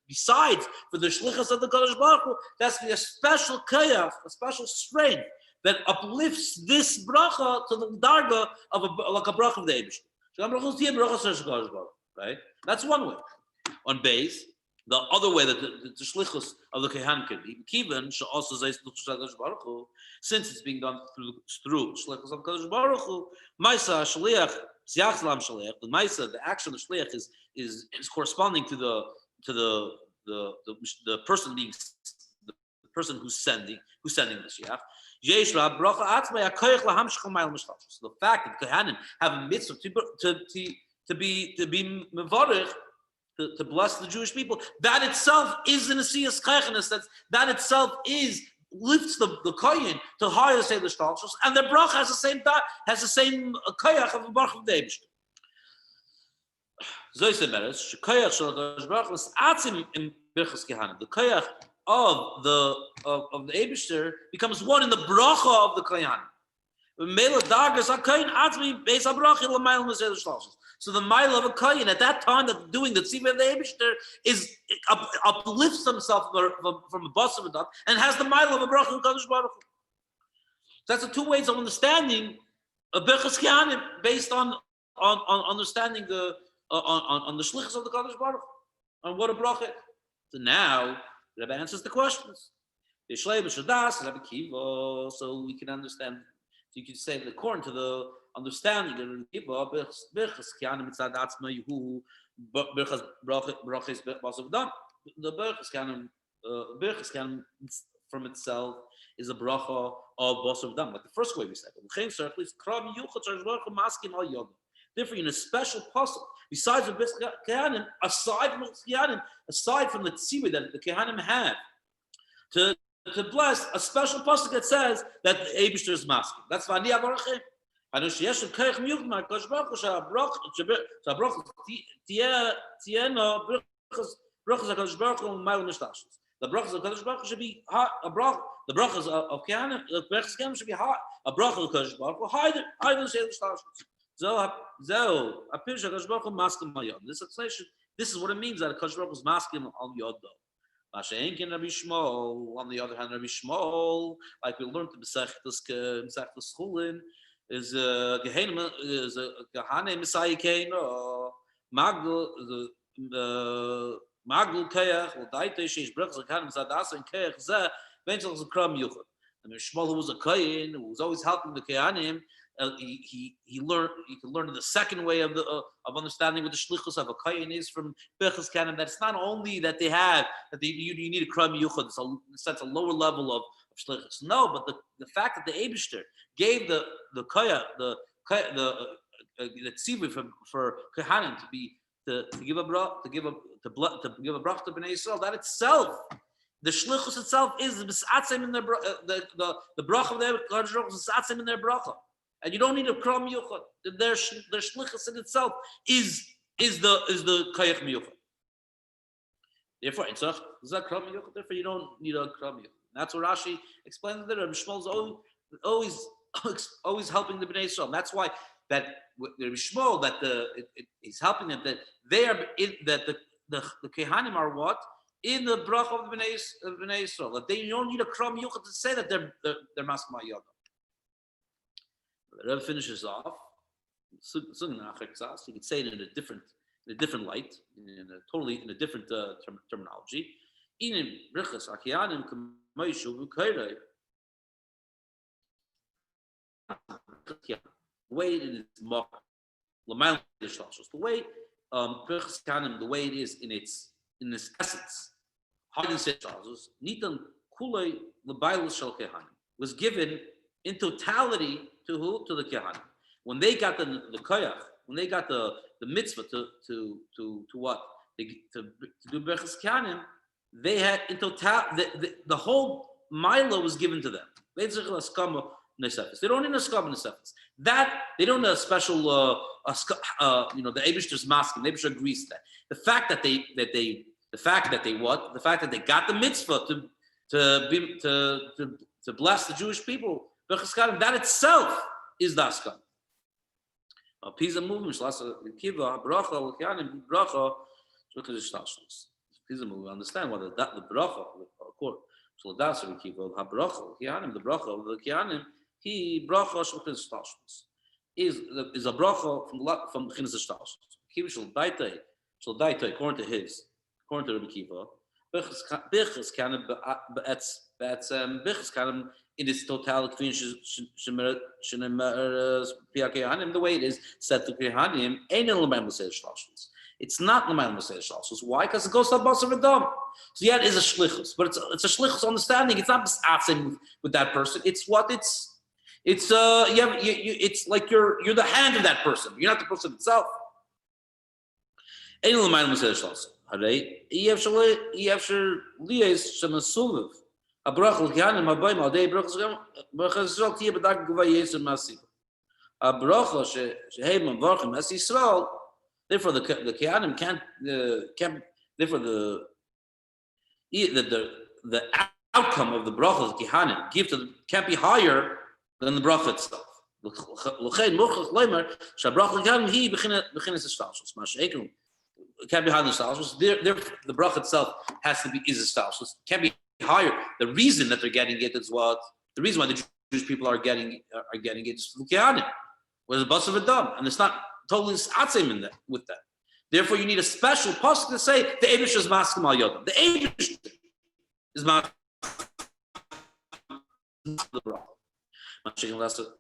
besides for the shlichus of the Kadosh Baruch Hu, that's a special koyach, a special strength that uplifts this bracha to the darga of like a bracha of the Eibishter. Right? That's one way. On base. The other way that the shlichus of the kehan can be, kiven should also say Kadosh Baruch Hu, since it's being done through shlichus of Kadosh Baruch Hu. Ma'isa shliach ziyachlam shliach. The ma'isa, the action of shliach is corresponding to the person being the person who's sending the shliach. Yesh ra bracha atzmei hakoyach lahamshich ma'al mishtal. So the fact that kehanim have a mitzvah to be mevarich. To bless the Jewish people, that itself is an asiyas kaychanis. That itself lifts the kohen to higher say the stalshus, and the bracha has the same koyach of the bracha of the Eibishter. Zoysemeres koyach shel Kadosh Baruch Hu atzim in birchas kehanim. The koyach of the Eibishter becomes one in the bracha of the kohen. Mela dargas hakohen atzmi beis habracha l'mayil masei the stalshus. So the mile of a kohen at that time that doing the tzivah of the Eibishter uplifts himself from a basar v'dam and has the mile of a bracha of Kadosh Baruch Hu. So that's the two ways of understanding a berachas kehanim based on understanding on the shlichus of the Kadosh Baruch Hu, on what a bracha is. So now the Rabbi answers the questions. So we can understand. So you can say that according to the understanding the berachas kehanim from itself is a bracha of basar v'dam, like the first way we said. Therefore, in a special pasuk, besides the berachas kehanim, aside from the tzivah that the kehanim have to bless, a special pasuk that says that the Eibishter is masking. That's v'ani avarachem. I know sheyesh koyach miyuchad ma'Kadosh Baruch Hu shabracha tiena brachas HaKadosh Baruch Hu ma'il mishtashos. The brachas of Kadosh Baruch Hu should be hot. The brachas of kehanim, the berachas kehanim should be hot. A bracha of Kadosh Baruch Hu higher than sheilas mishtashos. This explanation, this is what it means that Kosh Baruch is masking on Yodo. Masha'enkin Rabbi Shmuel, on the other hand, Rabbi Shmuel, like we learned in Mesechtes Chulin, is Gehenim is Gehane Messiah Kain or Magdul Magdul Kayach or Daite Sheish Brachs Kanim Zadas and Kayach Zeh Benchel Kram Yuchad. And Shmuel, who was a Kain, who was always helping the Kayanim, he learned. He could learn the second way of understanding what the shlichus of a Kain is from Bechas Kanim. That it's not only that they have that you need a Kram Yuchad. It's a lower level of shlichus. No, but the fact that the Eibishter gave the kaya the tzivui for Kohanim to give a brach to brach to Bnei Yisrael, that itself, the shlichus itself is the misatzim in their the brach of their misatzim in their bracha, and you don't need a kram yuchad. Their shlichus in itself is the kayach miyuchad. Therefore, it's a kram yuchad. Therefore, you don't need a kram yuchad. That's what Rashi explains there. Rabbi Shmuel is always helping the Bnei Yisrael. That's why that Rabbi Shmuel he's helping them that they are that the Kehanim are what in the bracha of the Bnei Yisrael. That they don't need a kram yuchad to say that they're maskma yodam. The Rebbe finishes off. You could say it in a different light, in a different terminology. In brichas akiyanim k'moishu v'kayrei. The way it is mock, the way the way it is in its essence, was given in totality to who? To the kehanim. When they got the koyach, when they got the mitzvah to what? To do berachas kehanim, they had in total the whole mila was given to them. They don't need a skam that they don't need a special the Eibishter's masking. The Eibishter agrees to that. The fact that they got the mitzvah to bless the Jewish people, that itself is the skam. Pisa movement, kiva bracha l'kianim bracha. Pisa movement. Understand what the bracha of course. So that's what we keep of habracha l'kianim. The bracha of the kianim. He bracha shulchan shtashmus is a bracha from chinas shtashmus. Kiva shul daitei according to Rabbi Kiva. Bichas kanim bichas kanim in its totality. The way it is said to kehanim ain't in l'mayim l'sei shtashmus. It's not l'mayim l'sei shtashmus. Why? Because it goes to basar v'dam. So yeah, it is a shlichus, but it's a shlichus understanding. It's not misatzim with that person. It's what it's like you're the hand of that person. You're not the person itself. Ein l'mayim l'sei shtashmus. Harei yefshar liyes shemasuv abrach l'kianim habayim al dei brachas Yisrael tiyeh b'dak gvayes masiv abracha shehem varchim as Yisrael. Therefore, the kianim can't. Therefore, the outcome of the bracha the kihanim give to the, can't be higher than the bracha itself. It can't be higher than the the bracha itself has to be is a stalshus. Can't be higher. The reason that they're getting it is what the reason why the Jewish people are getting it is l'kihanim, with a bus of a dam, and it's not totally atzim in that with that. Therefore, you need a special pasuk to say the Eibishter is maskim al yodam. The Eibishter is maskim the bracha.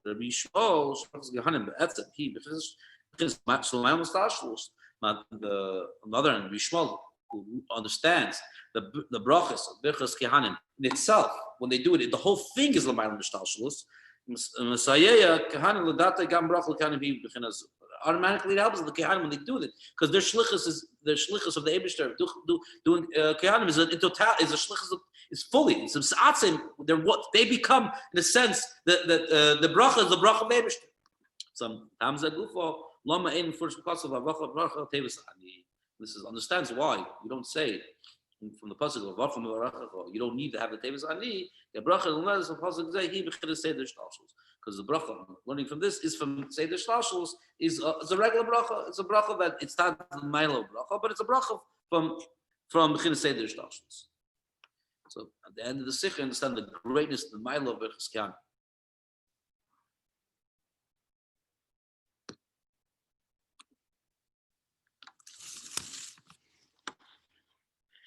Rabbi Shmuel gehanim be'etzem he because Shlomo mustashlos. On the other hand, Rabbi Shmuel, who understands the brachas of Birchas Kehanim in itself, when they do it, the whole thing is l'mayim mishtalshalus. Messiah Kehanim l'datei gam brach l'kehanim he b'chinas. Automatically it helps the Kehanim when they do it, because their shlichus of the Eibishter doing Kehanim is in total is a shlichus is fully it's a sa'atzim. They're what they become in a sense the bracha is the bracha of the Eibishter. Sometimes a gufo. This understands why you don't say from the pasuk of you don't need to have the tevus ani. The bracha unless the pasuk say he b'chidas say the shtashus. because the bracha learning from this is from Seder Shlashos is it's a regular bracha. It's a bracha that it's not the Milo bracha, but it's a bracha from B'chinas Seder Shlashos. So at the end of the Sicha, understand the greatness of the Milo of Berachas Kehana.